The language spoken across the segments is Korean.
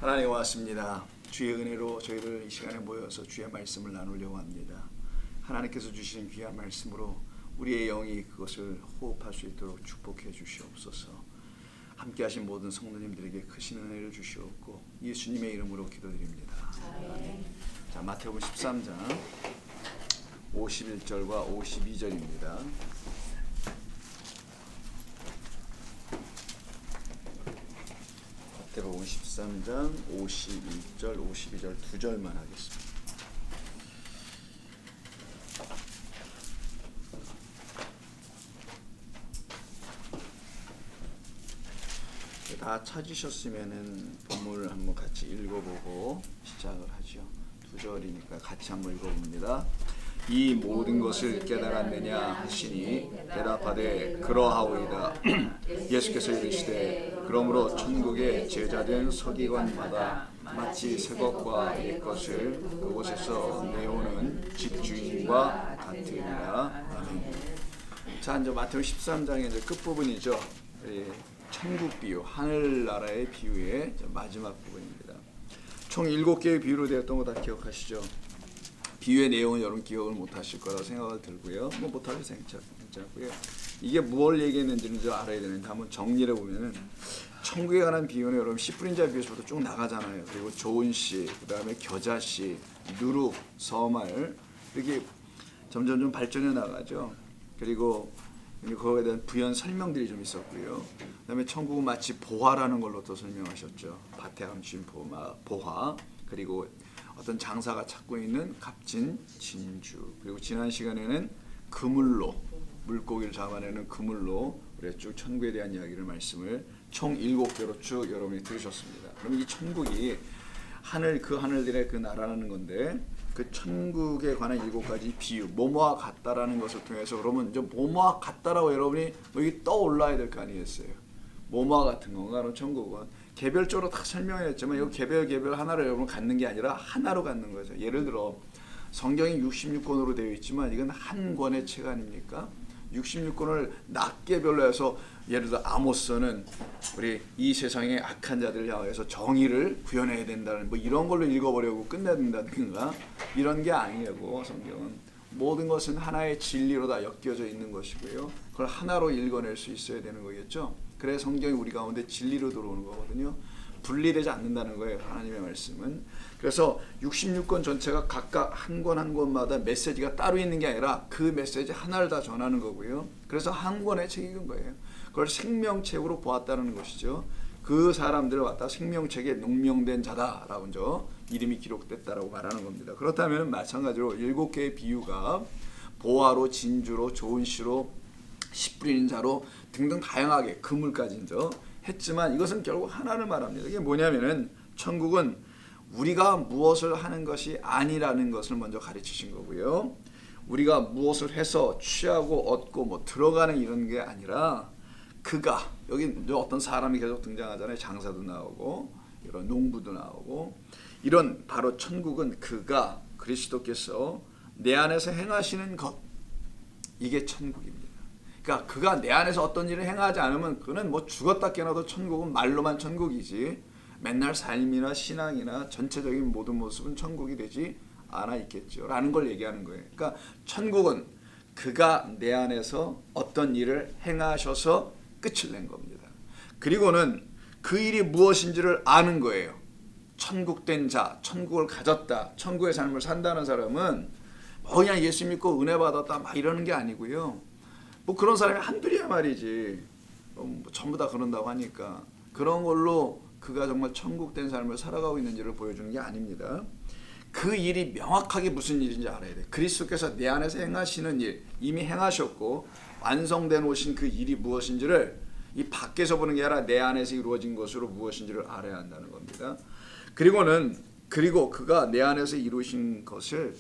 하나님 고맙습니다. 주의 은혜로 저희들 이 시간에 모여서 주의 말씀을 나누려고 합니다. 하나님께서 주신 귀한 말씀으로 우리의 영이 그것을 호흡할 수 있도록 축복해 주시옵소서. 함께 하신 모든 성도님들에게 크신 은혜를 주시옵고 예수님의 이름으로 기도드립니다. 자, 마태복음 13장 51절과 52절입니다. 마태복음 13장 51절, 52절 두 절만 하겠습니다. 다 찾으셨으면은 본문을 한번 같이 읽어보고 시작을 하죠. 두 절이니까 같이 한번 읽어봅니다. 이 모든 것을 깨달았느냐 하시니 대답하되 그러하오이다. 예수께서 이르시되 그러므로 천국의 제자된 서기관마다 마치 새 것과 옛 것을 그곳에서 내오는 집주인과 같으리라. 아멘. 자, 이제 마태복음 13장의 이제 끝부분이죠. 천국 비유, 하늘나라의 비유의 마지막 부분입니다. 총 7개의 비유로 되었던 거 다 기억하시죠? 비유의 내용은 여러분 기억을 못하실 거라고 생각을 들고요. 뭐 못하셔도 괜찮고요. 이게 뭘 얘기했는지는 좀 알아야 되는데 한번 정리를 보면은 천국에 관한 비유는 여러분 씨 뿌린 자 비유에서부터 쭉 나가잖아요. 그리고 좋은 씨, 그 다음에 겨자씨, 누룩, 서말 이렇게 점점 좀 발전해 나가죠. 그리고 그거에 대한 부연 설명들이 좀 있었고요. 그 다음에 천국은 마치 보화라는 걸로 또 설명하셨죠. 밭에 감춘 보화, 그리고 어떤 장사가 찾고 있는 값진 진주, 그리고 지난 시간에는 그물로, 물고기를 잡아내는 그물로 우리가 쭉 천국에 대한 이야기를 말씀을 총 7개로 쭉 여러분이 들으셨습니다. 그럼 이 천국이 그 하늘들의 그 나라라는 건데 그 천국에 관한 7가지 비유, 뭐뭐와 같다라는 것을 통해서 여러분 좀 뭐뭐와 같다라고 여러분이 여기 떠올라야 될 거 아니겠어요? 뭐뭐와 같은 건가? 그럼 천국은 개별적으로 다 설명했지만 이 개별 하나를 여러분 갖는 게 아니라 하나로 갖는 거죠. 예를 들어 성경이 66권으로 되어 있지만 이건 한 권의 책 아닙니까? 66권을 낱개별로 해서 예를 들어 아모스는 우리 이 세상의 악한 자들을 향해서 정의를 구현해야 된다는 뭐 이런 걸로 읽어보려고 끝내야 된다든가 이런 게 아니고 성경은 모든 것은 하나의 진리로 다 엮여져 있는 것이고요. 그걸 하나로 읽어낼 수 있어야 되는 거겠죠. 그래 성경이 우리 가운데 진리로 들어오는 거거든요. 분리되지 않는다는 거예요. 하나님의 말씀은. 그래서 66권 전체가 각각 한 권 한 권마다 메시지가 따로 있는 게 아니라 그 메시지 하나를 다 전하는 거고요. 그래서 한 권의 책인 거예요. 그걸 생명책으로 보았다는 것이죠. 그 사람들을 갖다 생명책에 농명된 자다라고 먼저 이름이 기록됐다라고 말하는 겁니다. 그렇다면 마찬가지로 7개의 비유가 보화로, 진주로, 좋은 씨로, 씨 뿌리는 자로 등등 다양하게 그물까지 했지만 이것은 결국 하나를 말합니다. 이게 뭐냐면은 천국은 우리가 무엇을 하는 것이 아니라는 것을 먼저 가르치신 거고요. 우리가 무엇을 해서 취하고 얻고 뭐 들어가는 이런 게 아니라 그가, 여기 어떤 사람이 계속 등장하잖아요. 장사도 나오고 이런 농부도 나오고 이런 바로 천국은 그가 그리스도께서 내 안에서 행하시는 것, 이게 천국입니다. 그러니까 그가 내 안에서 어떤 일을 행하지 않으면 그는 뭐 죽었다 깨어나도 천국은 말로만 천국이지 맨날 삶이나 신앙이나 전체적인 모든 모습은 천국이 되지 않아 있겠죠 라는 걸 얘기하는 거예요. 그러니까 천국은 그가 내 안에서 어떤 일을 행하셔서 끝을 낸 겁니다. 그리고는 그 일이 무엇인지를 아는 거예요. 천국된 자, 천국을 가졌다, 천국의 삶을 산다는 사람은 뭐 그냥 예수 믿고 은혜 받았다 막 이러는 게 아니고요. 뭐 그런 사람이 한둘이야 말이지. 뭐 전부 다 그런다고 하니까 그런 걸로 그가 정말 천국된 삶을 살아가고 있는지를 보여주는 게 아닙니다. 그 일이 명확하게 무슨 일인지 알아야 돼. 그리스도께서 내 안에서 행하시는 일, 이미 행하셨고 완성된 오신 그 일이 무엇인지를 이 밖에서 보는 게 아니라 내 안에서 이루어진 것으로 무엇인지를 알아야 한다는 겁니다. 그리고 그가 내 안에서 이루신 것을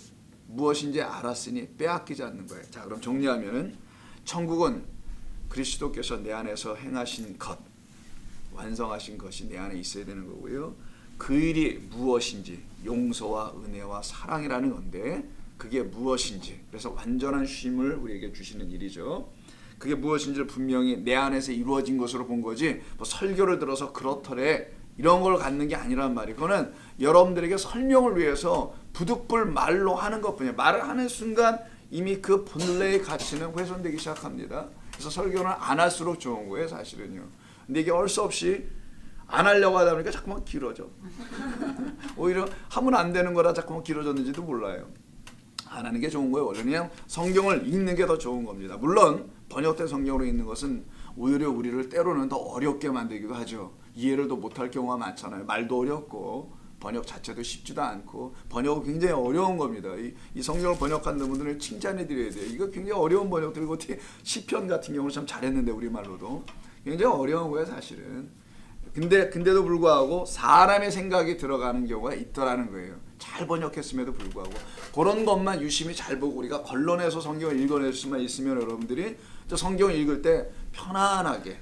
무엇인지 알았으니 빼앗기지 않는 거예요. 자, 그럼 정리하면은 천국은 그리스도께서 내 안에서 행하신 것, 완성하신 것이 내 안에 있어야 되는 거고요. 그 일이 무엇인지 용서와 은혜와 사랑이라는 건데 그게 무엇인지, 그래서 완전한 쉼을 우리에게 주시는 일이죠. 그게 무엇인지를 분명히 내 안에서 이루어진 것으로 본 거지 뭐 설교를 들어서 그렇더래 이런 걸 갖는 게 아니란 말이에요. 그거는 여러분들에게 설명을 위해서 부득불 말로 하는 것뿐이에요. 말을 하는 순간 이미 그 본래의 가치는 훼손되기 시작합니다. 그래서 설교는 안 할수록 좋은 거예요, 사실은요. 근데 이게 얼수 없이 안 하려고 하다 보니까 자꾸만 길어져. 오히려 하면 안 되는 거라 자꾸만 길어졌는지도 몰라요. 안 하는 게 좋은 거예요. 원래 그냥 성경을 읽는 게 더 좋은 겁니다. 물론 번역된 성경으로 읽는 것은 오히려 우리를 때로는 더 어렵게 만들기도 하죠. 이해를 더 못할 경우가 많잖아요. 말도 어렵고 번역 자체도 쉽지도 않고 번역은 굉장히 어려운 겁니다. 이 성경을 번역하는 분들은 칭찬해 드려야 돼요. 이거 굉장히 어려운 번역들이고 어떻게 시편 같은 경우는 참 잘했는데 우리말로도 굉장히 어려운 거예요, 사실은. 근데도 불구하고 사람의 생각이 들어가는 경우가 있더라는 거예요. 잘 번역했음에도 불구하고 그런 것만 유심히 잘 보고 우리가 걸러내서 성경을 읽어낼 수만 있으면 여러분들이 저 성경을 읽을 때 편안하게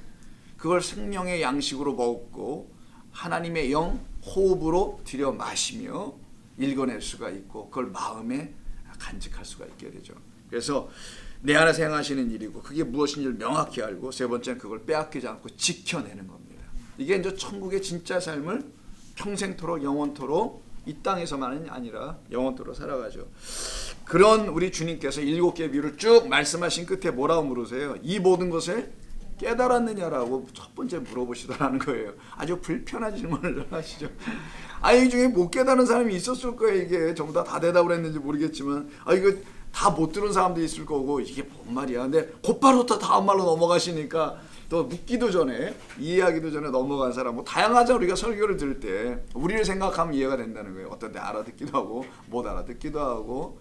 그걸 생명의 양식으로 먹고 하나님의 영 호흡으로 들여 마시며 읽어낼 수가 있고 그걸 마음에 간직할 수가 있게 되죠. 그래서 내 안에서 행하시는 일이고 그게 무엇인지를 명확히 알고 세 번째는 그걸 빼앗기지 않고 지켜내는 겁니다. 이게 이제 천국의 진짜 삶을 평생토록 영원토록 이 땅에서만이 아니라 영원토록 살아가죠. 그런 우리 주님께서 7개의 비유를 쭉 말씀하신 끝에 뭐라고 물으세요? 이 모든 것을 깨달았느냐라고 첫 번째 물어보시더라는 거예요. 아주 불편한 질문을 하시죠. 이 중에 못 깨달은 사람이 있었을 거예요. 이게 전부 다 대답을 했는지 모르겠지만 이거 다 못 들은 사람도 있을 거고 이게 뭔 말이야. 근데 곧바로 또 다음 말로 넘어가시니까 또 묻기도 전에 이해하기도 전에 넘어간 사람 뭐 다양하죠. 우리가 설교를 들을 때 우리를 생각하면 이해가 된다는 거예요. 어떤 때 알아듣기도 하고 못 알아듣기도 하고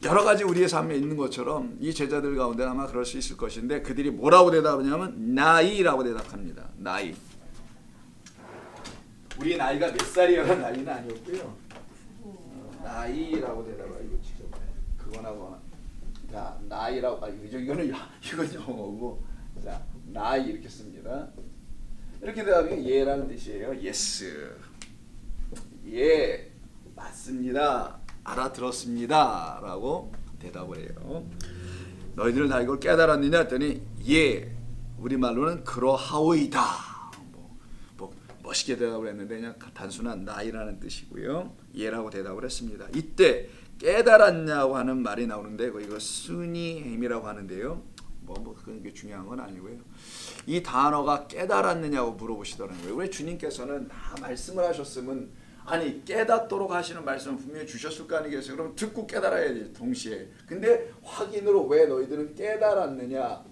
여러 가지 우리의 삶에 있는 것처럼 이 제자들 가운데 아마 그럴 수 있을 것인데 그들이 뭐라고 대답하냐면 나이라고 대답합니다. 나이. 우리 나이가 몇 살이라는 나이는 아니었고요. 나이라고 대답을 이거 직접 그거나거나 자 나이라고 이거는 이건 영어고 자 나이 이렇게 씁니다. 이렇게 대답하면 예라는 뜻이에요. yes. 예 맞습니다. 알아들었습니다. 라고 대답을 해요. 너희들은 다 이걸 깨달았느냐 했더니 예 우리말로는 그러하오이다. 뭐 멋있게 대답을 했는데 그냥 단순한 나이라는 뜻이고요. 예라고 대답을 했습니다. 이때 깨달았냐고 하는 말이 나오는데 이거 스니햄이라고 하는데요. 그게 중요한 건 아니고요. 이 단어가 깨달았느냐고 물어보시더라는 거예요. 왜 주님께서는 다 말씀을 하셨으면 아니 깨닫도록 하시는 말씀을 분명히 주셨을 거 아니겠어요. 그럼 듣고 깨달아야지 동시에. 근데 확인으로 왜 너희들은 깨달았느냐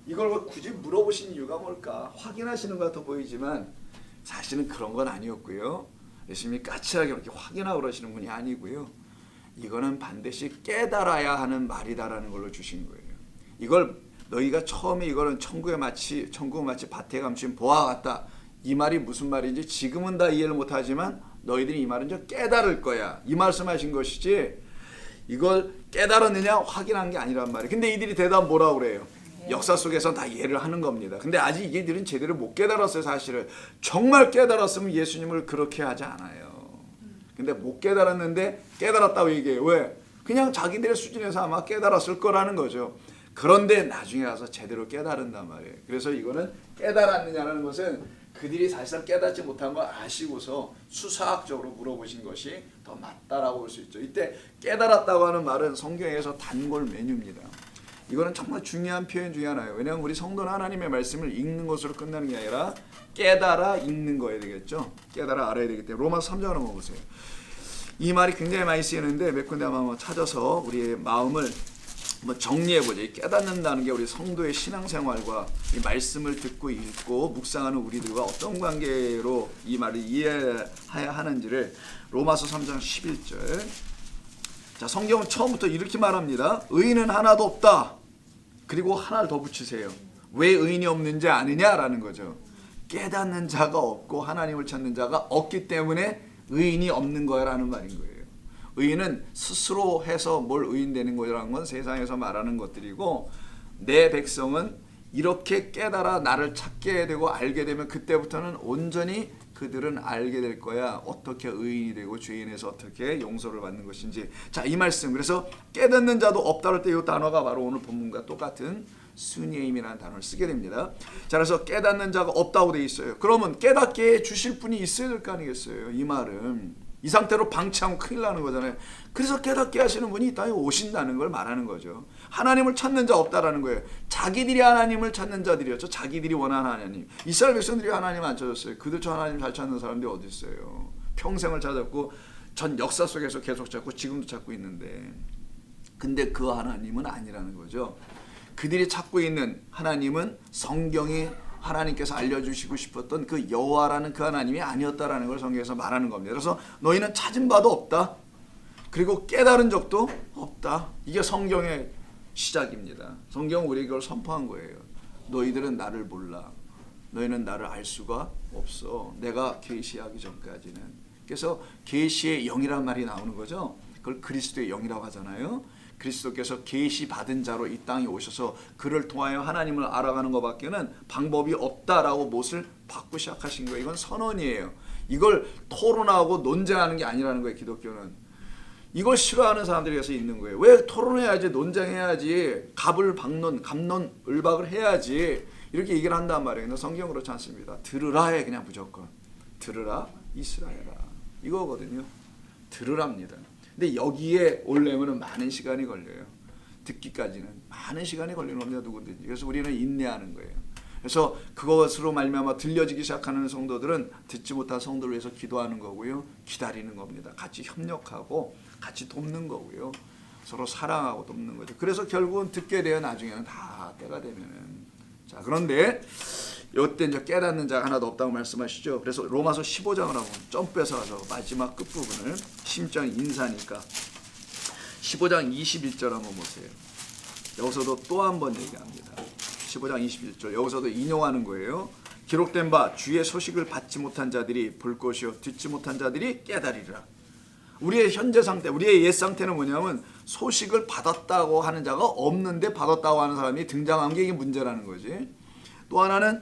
이걸 굳이 물어보신 이유가 뭘까? 확인하시는 것 같아 보이지만 사실은 그런 건 아니었고요. 예수님이 까칠하게 그렇게 확인하고 그러시는 분이 아니고요. 이거는 반드시 깨달아야 하는 말이다라는 걸로 주신 거예요. 이걸 너희가 처음에 이거는 천국은 마치 밭에 감춘 보화 같다. 이 말이 무슨 말인지 지금은 다 이해를 못하지만 너희들이 이 말은 좀 깨달을 거야. 이 말씀하신 것이지 이걸 깨달았느냐 확인한 게 아니란 말이에요. 근데 이들이 대답 뭐라고 그래요? 역사 속에서 다 이해를 하는 겁니다. 근데 아직 이들은 제대로 못 깨달았어요. 사실은 정말 깨달았으면 예수님을 그렇게 하지 않아요. 근데 못 깨달았는데 깨달았다고 얘기해요. 왜? 그냥 자기들의 수준에서 아마 깨달았을 거라는 거죠. 그런데 나중에 가서 제대로 깨달은단 말이에요. 그래서 이거는 깨달았느냐는 것은 그들이 사실상 깨닫지 못한 걸 아시고서 수사학적으로 물어보신 것이 더 맞다라고 볼 수 있죠. 이때 깨달았다고 하는 말은 성경에서 단골 메뉴입니다. 이거는 정말 중요한 표현 중에 하나예요. 왜냐하면 우리 성도는 하나님의 말씀을 읽는 것으로 끝나는 게 아니라 깨달아 읽는 거야 되겠죠. 깨달아 알아야 되기 때문에 로마서 3장을 한번 보세요. 이 말이 굉장히 많이 쓰이는데 몇 군데 한번 찾아서 우리의 마음을 한번 정리해보자. 깨닫는다는 게 우리 성도의 신앙생활과 이 말씀을 듣고 읽고 묵상하는 우리들과 어떤 관계로 이 말을 이해해야 하는지를 로마서 3장 11절. 자, 성경은 처음부터 이렇게 말합니다. 의인은 하나도 없다. 그리고 하나를 더 붙이세요. 왜 의인이 없는지 아느냐라는 거죠. 깨닫는 자가 없고 하나님을 찾는 자가 없기 때문에 의인이 없는 거라는 말인 거예요. 의인은 스스로 해서 뭘 의인 되는 거라는 건 세상에서 말하는 것들이고 내 백성은 이렇게 깨달아 나를 찾게 되고 알게 되면 그때부터는 온전히 그들은 알게 될 거야. 어떻게 의인이 되고 죄인에서 어떻게 용서를 받는 것인지. 자, 이 말씀. 그래서 깨닫는 자도 없다 할 때 이 단어가 바로 오늘 본문과 똑같은 스니에임이라는 단어를 쓰게 됩니다. 자, 그래서 깨닫는 자가 없다고 돼 있어요. 그러면 깨닫게 해주실 분이 있어야 될 거 아니겠어요. 이 말은 이 상태로 방치하면 큰일 나는 거잖아요. 그래서 깨닫게 하시는 분이 이 땅에 오신다는 걸 말하는 거죠. 하나님을 찾는 자 없다라는 거예요. 자기들이 하나님을 찾는 자들이었죠. 자기들이 원하는 하나님. 이스라엘 백성들이 하나님 안 찾았어요. 그들처럼 하나님 잘 찾는 사람들이 어디 있어요. 평생을 찾았고 전 역사 속에서 계속 찾고 지금도 찾고 있는데, 근데 그 하나님은 아니라는 거죠. 그들이 찾고 있는 하나님은 성경에 하나님께서 알려주시고 싶었던 그 여호와라는 그 하나님이 아니었다라는 걸 성경에서 말하는 겁니다. 그래서 너희는 찾은 바도 없다. 그리고 깨달은 적도 없다. 이게 성경의 시작입니다. 성경은 우리에게 이걸 선포한 거예요. 너희들은 나를 몰라. 너희는 나를 알 수가 없어. 내가 계시하기 전까지는. 그래서 계시의 영이란 말이 나오는 거죠. 그걸 그리스도의 영이라고 하잖아요. 그리스도께서 계시 받은 자로 이 땅에 오셔서 그를 통하여 하나님을 알아가는 것밖에는 방법이 없다라고 못을 받고 시작하신 거예요. 이건 선언이에요. 이걸 토론하고 논쟁하는 게 아니라는 거예요. 기독교는. 이걸 싫어하는 사람들이 계속 있는 거예요. 왜 토론해야지, 논쟁해야지, 갑론을박을 해야지 이렇게 얘기를 한단 말이에요. 근데 성경 그렇지 않습니다. 들으라 해. 그냥 무조건 들으라 이스라엘아, 이거거든요. 들으랍니다. 근데 여기에 오려면 많은 시간이 걸려요. 듣기까지는 많은 시간이 걸리는 겁니다. 누구든지. 그래서 우리는 인내하는 거예요. 그래서 그것으로 말미암아 들려지기 시작하는 성도들은 듣지 못한 성도를 위해서 기도하는 거고요. 기다리는 겁니다. 같이 협력하고 같이 돕는 거고요. 서로 사랑하고 돕는 거죠. 그래서 결국은 듣게 돼요. 나중에는 다 때가 되면은. 자, 그런데 이때 이제 깨닫는 자가 하나도 없다고 말씀하시죠. 그래서 로마서 15장을 한번 점프해서 가서 마지막 끝부분을, 심장 인사니까 15장 21절 한번 보세요. 여기서도 또 한 번 얘기합니다. 15장 21절 여기서도 인용하는 거예요. 기록된 바 주의 소식을 받지 못한 자들이 볼 것이요 듣지 못한 자들이 깨달으리라. 우리의 현재 상태, 우리의 옛 상태는 뭐냐면 소식을 받았다고 하는 자가 없는데 받았다고 하는 사람이 등장한 게 이게 문제라는 거지. 또 하나는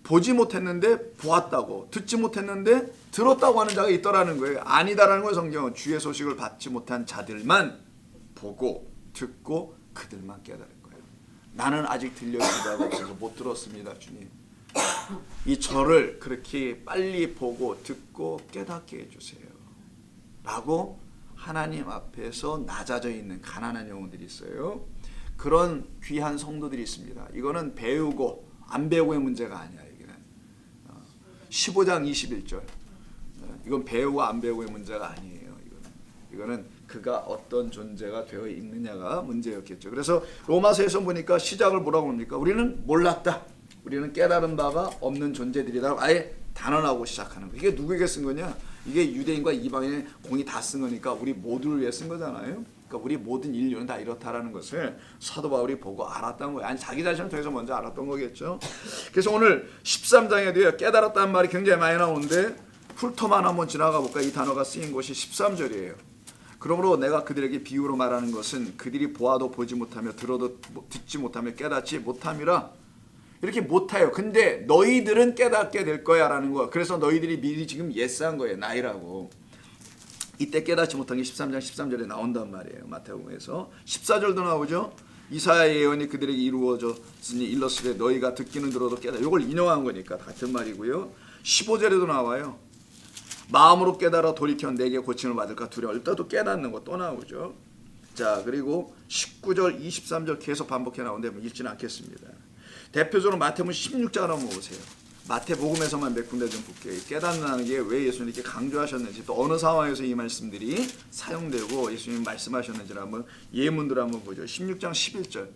보지 못했는데 보았다고, 듣지 못했는데 들었다고 하는 자가 있더라는 거예요. 아니다라는 거예요. 성경은 주의 소식을 받지 못한 자들만 보고 듣고 그들만 깨달은 거예요. 나는 아직 들려주다가 없어서 못 들었습니다, 주님. 이 저를 그렇게 빨리 보고 듣고 깨닫게 해주세요 라고 하나님 앞에서 낮아져 있는 가난한 영혼들이 있어요. 그런 귀한 성도들이 있습니다. 이거는 배우고 안 배우고의 문제가 아니야. 15장 21절. 이건 배우고 안 배우고의 문제가 아니에요. 이거는 그가 어떤 존재가 되어 있느냐가 문제였겠죠. 그래서 로마서에서 보니까 시작을 뭐라고 합니까? 우리는 몰랐다. 우리는 깨달은 바가 없는 존재들이다. 아예 단언하고 시작하는 거예요. 이게 누구에게 쓴 거냐? 이게 유대인과 이방인의 공이 다 쓴 거니까 우리 모두를 위해 쓴 거잖아요. 그러니까 우리 모든 인류는 다 이렇다라는 것을 사도 바울이 보고 알았던 거예요. 아니 자기 자신을 통해서 먼저 알았던 거겠죠. 그래서 오늘 13장에도요. 깨달았다는 말이 굉장히 많이 나오는데 훑어만 한번 지나가 볼까? 이 단어가 쓰인 곳이 13절이에요. 그러므로 내가 그들에게 비유로 말하는 것은 그들이 보아도 보지 못하며 들어도 듣지 못하며 깨닫지 못함이라. 이렇게 못해요. 근데 너희들은 깨닫게 될 거야 라는 거야. 그래서 너희들이 미리 지금 예스한 거예요. 나이라고. 이때 깨닫지 못한 게 13장 13절에 나온단 말이에요. 마태복음에서 14절도 나오죠. 이사야 예언이 그들에게 이루어졌으니 일렀으되 너희가 듣기는 들어도 깨닫. 이걸 인용한 거니까 같은 말이고요. 15절에도 나와요. 마음으로 깨달아 돌이켜 내게 고침을 받을까 두려워. 일단 또 깨닫는 거 또 나오죠. 자, 그리고 19절 23절 계속 반복해 나오는데 읽지는 않겠습니다. 대표적으로 마태복음 16장 한번 보세요. 마태복음에서만 몇 군데 좀 볼게요. 깨닫는 게 왜 예수님께 강조하셨는지, 또 어느 상황에서 이 말씀들이 사용되고 예수님이 말씀하셨는지를 한번 예문들 한번 보죠. 16장 11절.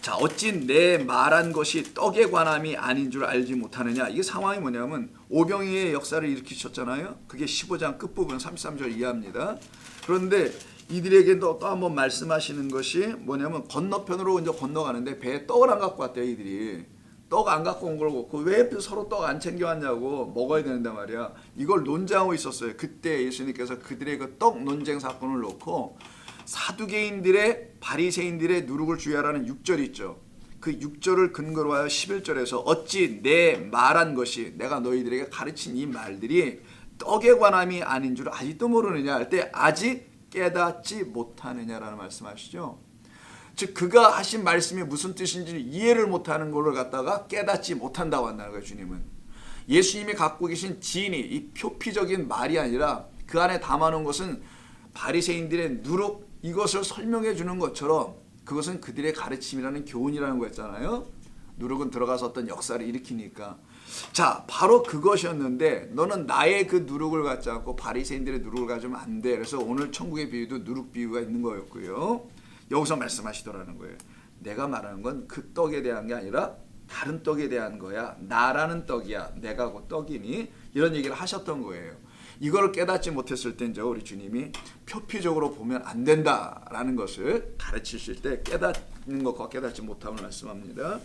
자, 어찌 내 말한 것이 떡에 관함이 아닌 줄 알지 못하느냐. 이게 상황이 뭐냐면 오병이의 역사를 일으키셨잖아요. 그게 15장 끝부분 33절 이하입니다. 그런데 이들에게 또 한번 말씀하시는 것이 뭐냐면 건너편으로 이제 건너가는데 배에 떡을 안 갖고 왔대요. 이들이 떡 안 갖고 온 걸 갖고 왜 서로 떡 안 챙겨왔냐고, 먹어야 되는데 말이야. 이걸 논쟁하고 있었어요. 그때 예수님께서 그들의 그 떡 논쟁 사건을 놓고 사두개인들의 바리새인들의 누룩을 주의하라는 6절이 있죠. 그 6절을 근거로 하여 11절에서 어찌 내 말한 것이, 내가 너희들에게 가르친 이 말들이 떡에 관함이 아닌 줄 아직도 모르느냐 할 때 아직 깨닫지 못하느냐라는 말씀하시죠. 즉 그가 하신 말씀이 무슨 뜻인지 이해를 못하는 것을 갖다가 깨닫지 못한다고 한다는 거예요. 주님은 예수님이 갖고 계신 진리, 이 표피적인 말이 아니라 그 안에 담아놓은 것은 바리새인들의 누룩, 이것을 설명해 주는 것처럼 그것은 그들의 가르침이라는 교훈이라는 거였잖아요. 누룩은 들어가서 어떤 역사를 일으키니까. 자, 바로 그것이었는데 너는 나의 그 누룩을 갖지 않고 바리새인들의 누룩을 가지면 안 돼. 그래서 오늘 천국의 비유도 누룩 비유가 있는 거였고요. 여기서 말씀하시더라는 거예요. 내가 말하는 건 그 떡에 대한 게 아니라 다른 떡에 대한 거야. 나라는 떡이야. 내가 곧 떡이니. 이런 얘기를 하셨던 거예요. 이걸 깨닫지 못했을 때죠, 우리 주님이 표피적으로 보면 안 된다라는 것을 가르치실 때 깨닫는 것과 깨닫지 못함을 말씀합니다.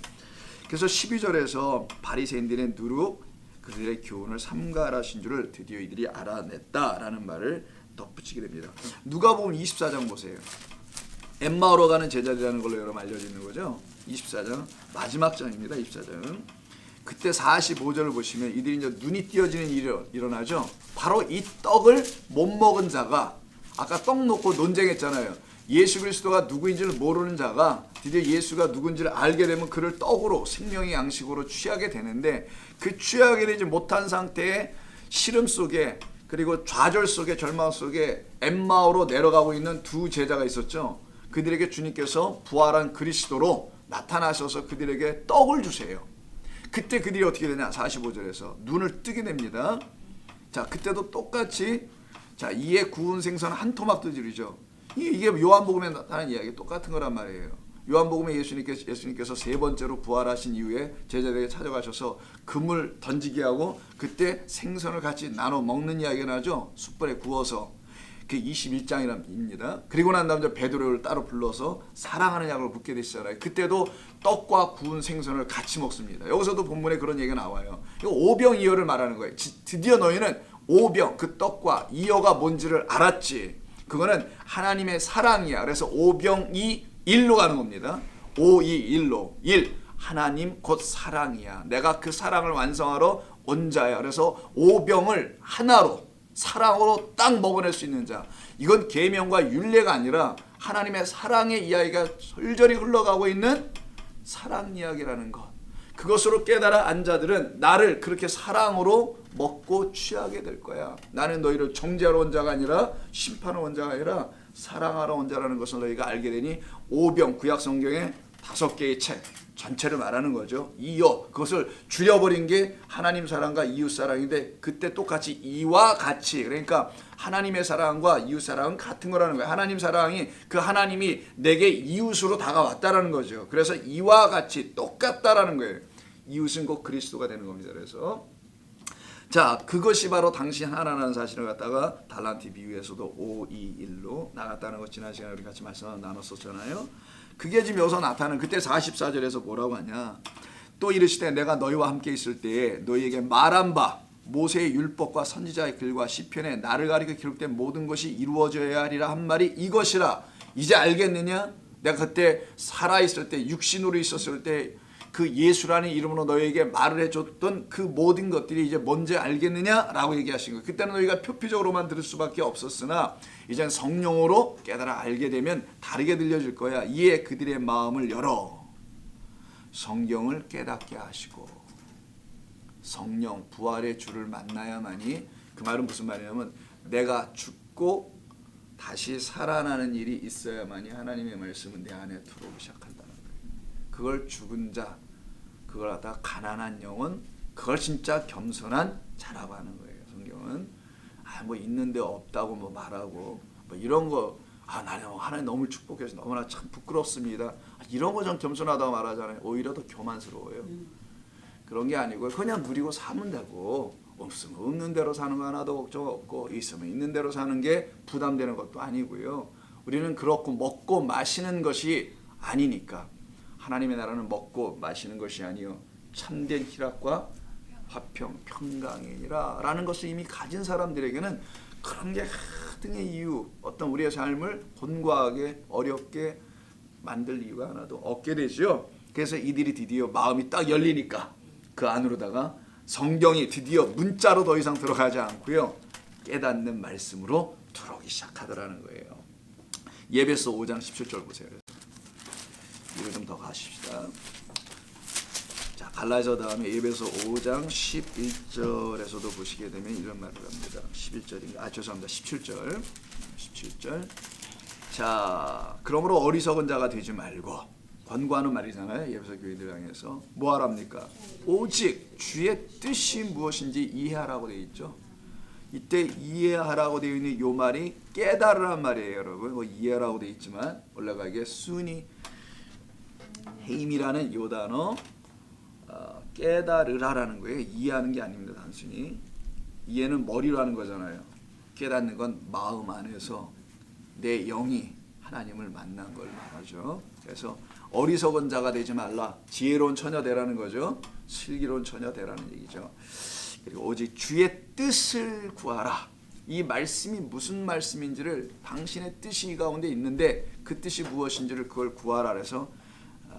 그래서 12절에서 바리새인들의 누룩, 그들의 교훈을 삼가하신 줄을 드디어 이들이 알아냈다라는 말을 덧붙이게 됩니다. 누가복음 24장 보세요. 엠마오로 가는 제자들이라는 걸로 여러분 알려져 있는 거죠. 24장 마지막 장입니다. 24장. 그때 45절을 보시면 이들이 이제 눈이 띄어지는 일이 일어나죠. 바로 이 떡을 못 먹은 자가, 아까 떡 놓고 논쟁했잖아요. 예수 그리스도가 누구인지를 모르는 자가 드디어 예수가 누군지를 알게 되면 그를 떡으로, 생명의 양식으로 취하게 되는데, 그 취하게 되지 못한 상태에 시름 속에, 그리고 좌절 속에, 절망 속에 엠마오로 내려가고 있는 두 제자가 있었죠. 그들에게 주님께서 부활한 그리스도로 나타나셔서 그들에게 떡을 주세요. 그때 그들이 어떻게 되냐? 45절에서 눈을 뜨게 됩니다. 자, 그때도 똑같이, 자, 이에 구운 생선 한 토막도 드리죠. 이게 요한복음에 나타난 이야기 똑같은 거란 말이에요. 요한복음에 예수님께서 세 번째로 부활하신 이후에 제자들에게 찾아가셔서 금을 던지게 하고 그때 생선을 같이 나눠 먹는 이야기가 나죠. 숯불에 구워서. 그 21장입니다. 그리고 난 다음에 베드로를 따로 불러서 사랑하는 약을 묻게 되시잖아요. 그때도 떡과 구운 생선을 같이 먹습니다. 여기서도 본문에 그런 얘기가 나와요. 이거 오병이어를 말하는 거예요. 드디어 너희는 오병, 그 떡과 이어가 뭔지를 알았지. 그거는 하나님의 사랑이야. 그래서 오병이 일로 가는 겁니다. 오이일로. 일, 하나님 곧 사랑이야. 내가 그 사랑을 완성하러 온 자야. 그래서 오병을 하나로, 사랑으로 딱 먹어낼 수 있는 자. 이건 계명과 율례가 아니라 하나님의 사랑의 이야기가 솔절히 흘러가고 있는 사랑 이야기라는 것. 그것으로 깨달아 안 자들은 나를 그렇게 사랑으로 먹고 취하게 될 거야. 나는 너희를 정죄하러 온 자가 아니라 심판하러 온 자가 아니라 사랑하러 온 자라는 것을 너희가 알게 되니, 오병, 구약 성경에 5개의 책 전체를 말하는 거죠. 이어, 그것을 줄여버린 게 하나님 사랑과 이웃 사랑인데, 그때 똑같이 이와 같이, 그러니까 하나님의 사랑과 이웃 사랑은 같은 거라는 거예요. 하나님 사랑이, 그 하나님이 내게 이웃으로 다가왔다라는 거죠. 그래서 이와 같이 똑같다라는 거예요. 이웃은 곧 그리스도가 되는 겁니다. 그래서 자, 그것이 바로 당시 하나라는 사실을 갖다가 달란트 비유에서도 521로 나갔다는 것 지난 시간에 우리 같이 말씀 나눴었잖아요. 그게 지금 여기서 나타나는, 그때 44절에서 뭐라고 하냐. 또 이르시되 내가 너희와 함께 있을 때에 너희에게 말한 바 모세의 율법과 선지자의 글과 시편에 나를 가리켜 기록된 모든 것이 이루어져야 하리라 한 말이 이것이라. 이제 알겠느냐? 내가 그때 살아있을 때, 육신으로 있었을 때 그 예수라는 이름으로 너희에게 말을 해줬던 그 모든 것들이 이제 뭔지 알겠느냐라고 얘기하신 거예요. 그때는 너희가 표피적으로만 들을 수밖에 없었으나 이젠 성령으로 깨달아 알게 되면 다르게 들려질 거야. 이에 그들의 마음을 열어 성경을 깨닫게 하시고. 성령, 부활의 주를 만나야만이, 그 말은 무슨 말이냐면 내가 죽고 다시 살아나는 일이 있어야만이 하나님의 말씀은 내 안에 들어오기 시작한다는 거예요. 그걸 죽은 자, 그걸 갖다가 가난한 영혼, 그걸 진짜 겸손한 자라고 하는 거예요. 성경은 뭐 있는데 없다고 뭐 말하고 뭐 이런 거, 나는 하나님 너무 축복해서 너무나 참 부끄럽습니다, 이런 거 좀 겸손하다고 말하잖아요. 오히려 더 교만스러워요. 그런 게 아니고 그냥 누리고 사면 되고, 없으면 없는 대로 사는 거 하나도 걱정 없고, 있으면 있는 대로 사는 게 부담되는 것도 아니고요. 우리는 그렇고 먹고 마시는 것이 아니니까. 하나님의 나라는 먹고 마시는 것이 아니요 참된 희락과 화평, 평강이니라 라는 것을 이미 가진 사람들에게는 그런 게 등의 이유, 어떤 우리의 삶을 곤고하게 어렵게 만들 이유가 하나도 없게 되죠. 그래서 이들이 드디어 마음이 딱 열리니까 그 안으로다가 성경이 드디어 문자로 더 이상 들어가지 않고요, 깨닫는 말씀으로 들어오기 시작하더라는 거예요. 예배서 5장 17절 보세요. 이거 좀 더 가십시다. 자, 갈라디아 다음에 에베소 5장 11절에서도 보시게 되면 이런 말을 합니다. 11절인가? 죄송합니다. 17절. 17절. 자, 그러므로 어리석은 자가 되지 말고, 권고하는 말이잖아요. 에베소 교회들 향해서 뭐 하랍니까? 오직 주의 뜻이 무엇인지 이해하라고 되어 있죠. 이때 이해하라고 되어 있는 요 말이 깨달으란 말이에요, 여러분. 뭐 이해하라고 되어 있지만 올라가기에 순이 헤임이라는 요 단어 깨달으라라는 거예요. 이해하는 게 아닙니다. 단순히 이해는 머리로 하는 거잖아요. 깨닫는 건 마음 안에서 내 영이 하나님을 만난 걸 말하죠. 그래서 어리석은 자가 되지 말라, 지혜로운 처녀 되라는 거죠. 슬기로운 처녀 되라는 얘기죠. 그리고 오직 주의 뜻을 구하라. 이 말씀이 무슨 말씀인지를, 당신의 뜻이 이 가운데 있는데 그 뜻이 무엇인지를 그걸 구하라. 그래서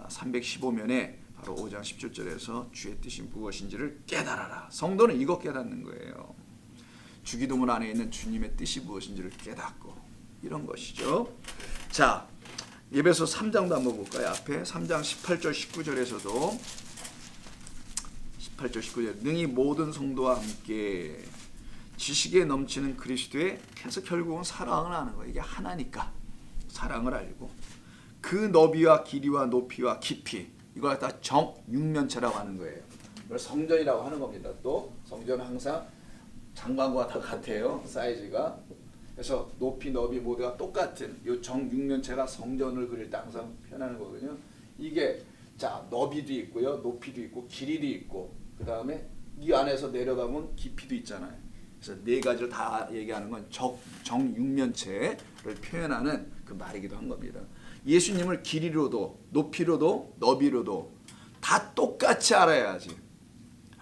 315면에 바로 5장 17절에서 주의 뜻이 무엇인지를 깨달아라. 성도는 이거 깨닫는 거예요. 주기도문 안에 있는 주님의 뜻이 무엇인지를 깨닫고, 이런 것이죠. 자, 에베소 3장도 한번 볼까요? 앞에 3장 18절 19절에서도 18절 19절 능히 모든 성도와 함께 지식에 넘치는 그리스도의, 그래서 결국은 사랑을 아는 거예요. 이게 하나니까 사랑을 알고 그 너비와 길이와 높이와 깊이, 이걸 갖다 정육면체라고 하는 거예요. 이걸 성전이라고 하는 겁니다. 또 성전은 항상 장관과 다 같아요. 사이즈가. 그래서 높이 너비 모두가 똑같은 이 정육면체가 성전을 그릴 때 항상 표현하는 거거든요. 이게 자, 너비도 있고요, 높이도 있고 길이도 있고, 그 다음에 이 안에서 내려가면 깊이도 있잖아요. 그래서 네 가지를 다 얘기하는 건 정육면체를 표현하는 그 말이기도 한 겁니다. 예수님을 길이로도 높이로도 너비로도 다 똑같이 알아야지.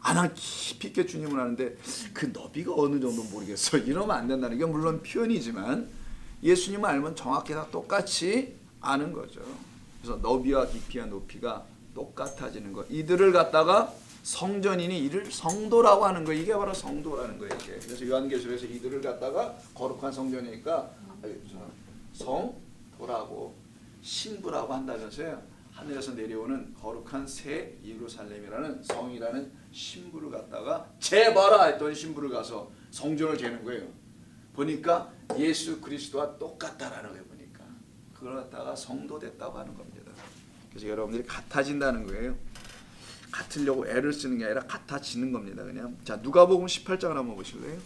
난 깊이 있게 주님을 아는데 그 너비가 어느 정도 모르겠어, 이러면 안 된다는 게 물론 표현이지만 예수님을 알면 정확히 다 똑같이 아는 거죠. 그래서 너비와 깊이와 높이가 똑같아지는 것, 이들을 갖다가 성전이니 이를 성도라고 하는 거예요. 이게 바로 성도라는 거예요. 이게. 그래서 요한계시록에서 이들을 갖다가 거룩한 성전이니까 성도라고 신부라고 한다면서요. 하늘에서 내려오는 거룩한 새 예루살렘이라는 성이라는 신부를 갖다가 재봐라 했더니 신부를 가서 성전을 재는 거예요. 보니까 예수 그리스도와 똑같다라는 거예요. 보니까 그걸 갖다가 성도 됐다고 하는 겁니다. 그래서 여러분들이 같아진다는 거예요. 같으려고 애를 쓰는 게 아니라 같아지는 겁니다. 그냥. 자, 누가복음 18장을 한번 보실래요?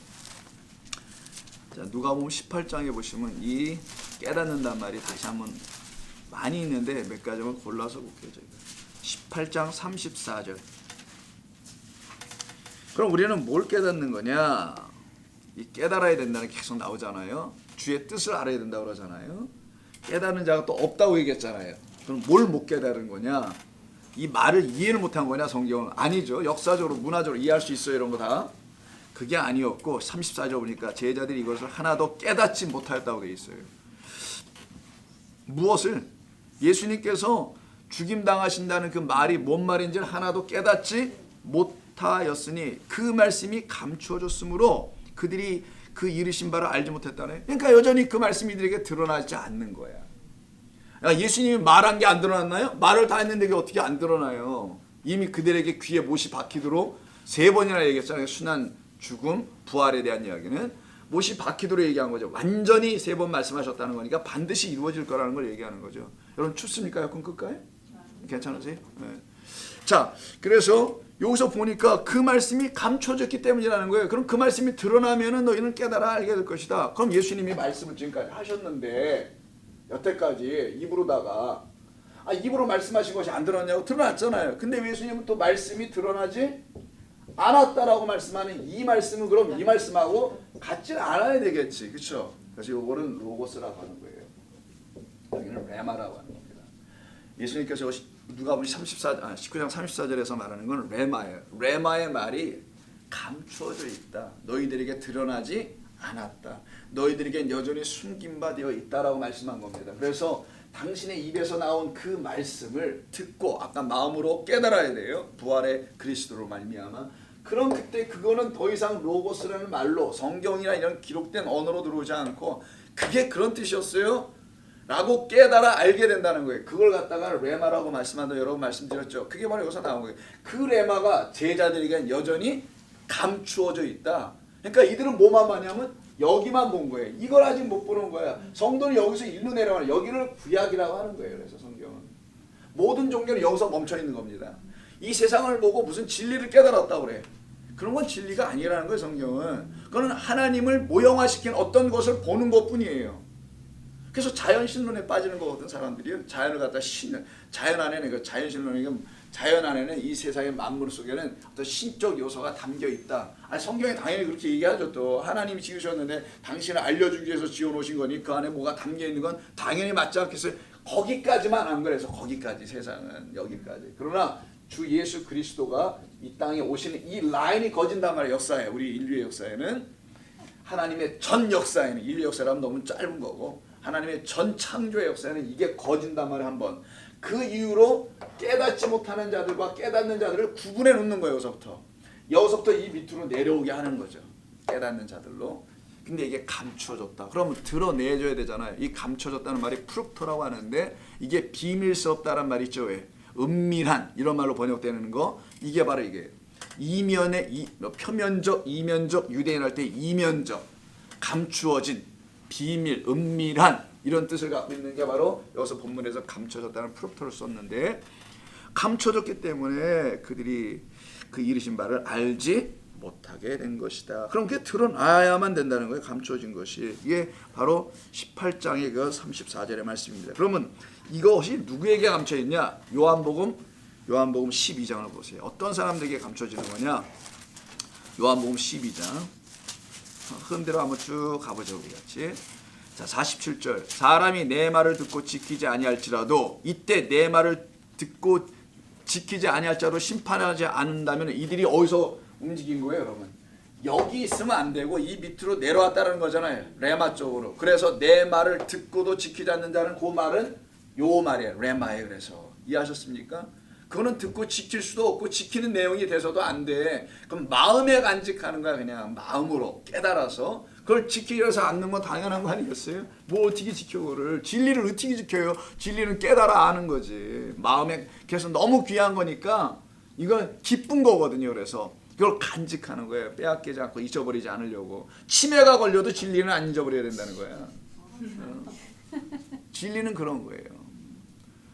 자, 누가복음 18장에 보시면 이 깨닫는단 말이 다시 한번 많이 있는데 몇 가지만 골라서 볼게요. 저희가 18장 34절. 그럼 우리는 뭘 깨닫는 거냐? 이 깨달아야 된다는 게 계속 나오잖아요. 주의 뜻을 알아야 된다고 그러잖아요. 깨닫는 자가 또 없다고 얘기했잖아요. 그럼 뭘 못 깨달은 거냐? 이 말을 이해를 못한 거냐? 성경은 아니죠. 역사적으로 문화적으로 이해할 수 있어요. 이런 거 다. 그게 아니었고 34절 보니까 제자들이 이것을 하나도 깨닫지 못하였다고 되어 있어요. 무엇을? 예수님께서 죽임당하신다는 그 말이 뭔 말인지를 하나도 깨닫지 못하였으니 그 말씀이 감추어졌으므로 그들이 그 이르신 바를 알지 못했다네. 그러니까 여전히 그 말씀이 이들에게 드러나지 않는 거야. 예수님이 말한 게 안 드러났나요? 말을 다 했는데 그게 어떻게 안 드러나요? 이미 그들에게 귀에 못이 박히도록 3번이나 얘기했잖아요. 순환, 죽음, 부활에 대한 이야기는 못이 박히도록 얘기한 거죠. 완전히 3번 말씀하셨다는 거니까 반드시 이루어질 거라는 걸 얘기하는 거죠. 여러분 춥습니까? 에어컨 끌까요? 괜찮으세요? 네. 자, 그래서 여기서 보니까 그 말씀이 감춰졌기 때문이라는 거예요. 그럼 그 말씀이 드러나면은 너희는 깨달아 알게 될 것이다. 그럼 예수님이 말씀을 지금까지 하셨는데 여태까지 입으로다가 입으로 말씀하신 것이 안 드러났냐고? 드러났잖아요. 근데 예수님은 또 말씀이 드러나지 않았다라고 말씀하는 이 말씀은 그럼 이 말씀하고 같지는 않아야 되겠지. 그렇죠? 그래서 이거는 로고스라고 하는 거예요. 여기는 레마라고 하는 겁니다. 예수님께서 누가복음 19장 34절에서 말하는 건 레마예요. 레마의 말이 감추어져 있다. 너희들에게 드러나지 않았다. 너희들에게 여전히 숨긴 바 되어 있다라고 말씀한 겁니다. 그래서 당신의 입에서 나온 그 말씀을 듣고 아까 마음으로 깨달아야 돼요. 부활의 그리스도로 말미암아. 그럼 그때 그거는 더 이상 로고스라는 말로 성경이나 이런 기록된 언어로 들어오지 않고 그게 그런 뜻이었어요. 라고 깨달아 알게 된다는 거예요. 그걸 갖다가 레마라고 말씀한다 여러분 말씀드렸죠. 그게 바로 여기서 나온 거예요. 그 레마가 제자들에게 여전히 감추어져 있다. 그러니까 이들은 뭐만 봤냐면 여기만 본 거예요. 이걸 아직 못 보는 거야. 성도는 여기서 일로 내려가는 여기를 구약이라고 하는 거예요. 그래서 성경은 모든 종교는 여기서 멈춰 있는 겁니다. 이 세상을 보고 무슨 진리를 깨달았다고 그래. 그런 건 진리가 아니라는 거예요. 성경은 그건 하나님을 모형화시킨 어떤 것을 보는 것뿐이에요. 그래서 자연신론에 빠지는 거거든 사람들이요. 자연을 갖다 자연 안에는 그 자연신론이 자연 안에는 이 세상의 만물 속에는 어떤 신적 요소가 담겨 있다. 아니 성경에 당연히 그렇게 얘기하죠. 또 하나님이 지으셨는데 당신을 알려주기 위해서 지어놓으신 거니 그 안에 뭐가 담겨 있는 건 당연히 맞지 않겠어요. 거기까지만 안 그래서 거기까지 세상은 여기까지. 그러나 주 예수 그리스도가 이 땅에 오시는 이 라인이 거진단 말이에요. 역사에 우리 인류의 역사에는 하나님의 전 역사에는 인류 역사라면 너무 짧은 거고 하나님의 전 창조의 역사에는 이게 거진단 말이에요. 한번 그 이후로 깨닫지 못하는 자들과 깨닫는 자들을 구분해 놓는 거예요. 여기서부터 이 밑으로 내려오게 하는 거죠. 깨닫는 자들로. 근데 이게 감춰졌다. 그러면 드러내줘야 되잖아요. 이 감춰졌다는 말이 프룩토라고 하는데 이게 비밀스럽다는 말이 있죠. 왜? 은밀한 이런 말로 번역되는 거 이게 바로 이게 이면의 표면적, 이면적, 유대인 할 때 이면적, 감추어진, 비밀, 은밀한 이런 뜻을 갖고 있는 게 바로 여기서 본문에서 감춰졌다는 프룩토를 썼는데 감춰졌기 때문에 그들이 그 이르신 바를 알지 못하게 된 것이다. 그럼 그게 드러나야만 된다는 거예요. 감춰진 것이. 이게 바로 18장의 그 34절의 말씀입니다. 그러면 이것이 누구에게 감춰있냐? 요한복음 12장을 보세요. 어떤 사람들에게 감춰지는 거냐? 요한복음 12장 흔대로 한번 쭉 가보죠. 우리 같이. 자 47절 사람이 내 말을 듣고 지키지 아니할지라도 이때 내 말을 듣고 지키지 아니할지라도 심판하지 않는다면 이들이 어디서 움직인 거예요, 여러분? 여기 있으면 안 되고 이 밑으로 내려왔다는 거잖아요. 레마 쪽으로. 그래서 내 말을 듣고도 지키지 않는 자는 그 말은 요 말이에요. 레마예요. 그래서 이해하셨습니까? 그거는 듣고 지킬 수도 없고 지키는 내용이 돼서도 안 돼. 그럼 마음에 간직하는 거야. 그냥 마음으로 깨달아서 그걸 지키기 위해서 않는 건 당연한 거 아니겠어요? 뭐 어떻게 지켜 그거를. 진리를 어떻게 지켜요? 진리는 깨달아 아는 거지. 마음에 그래서 너무 귀한 거니까 이건 기쁜 거거든요. 그래서 이걸 간직하는 거예요. 빼앗기지 않고 잊어버리지 않으려고. 치매가 걸려도 진리는 안 잊어버려야 된다는 거야. 진리는 그런 거예요.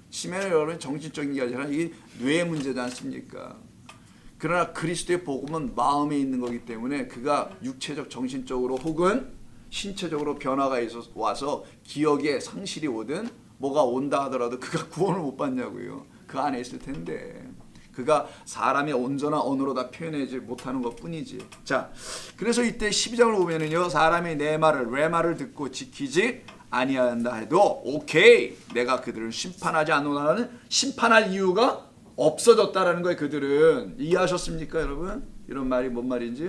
치매는 여러분 정신적인 게 아니라 이게 뇌의 문제지 않습니까? 그러나 그리스도의 복음은 마음에 있는 거기 때문에 그가 육체적, 정신적으로 혹은 신체적으로 변화가 와서 기억에 상실이 오든 뭐가 온다 하더라도 그가 구원을 못 받냐고요. 그 안에 있을 텐데. 그가 사람의 온전한 언어로 다 표현하지 못하는 것뿐이지. 자, 그래서 이때 12장을 보면은요, 사람이 내 말을 레마를 듣고 지키지 아니한다 해도 오케이, 내가 그들을 심판하지 않노라는 심판할 이유가 없어졌다라는 거예요. 그들은 이해하셨습니까, 여러분? 이런 말이 뭔 말인지.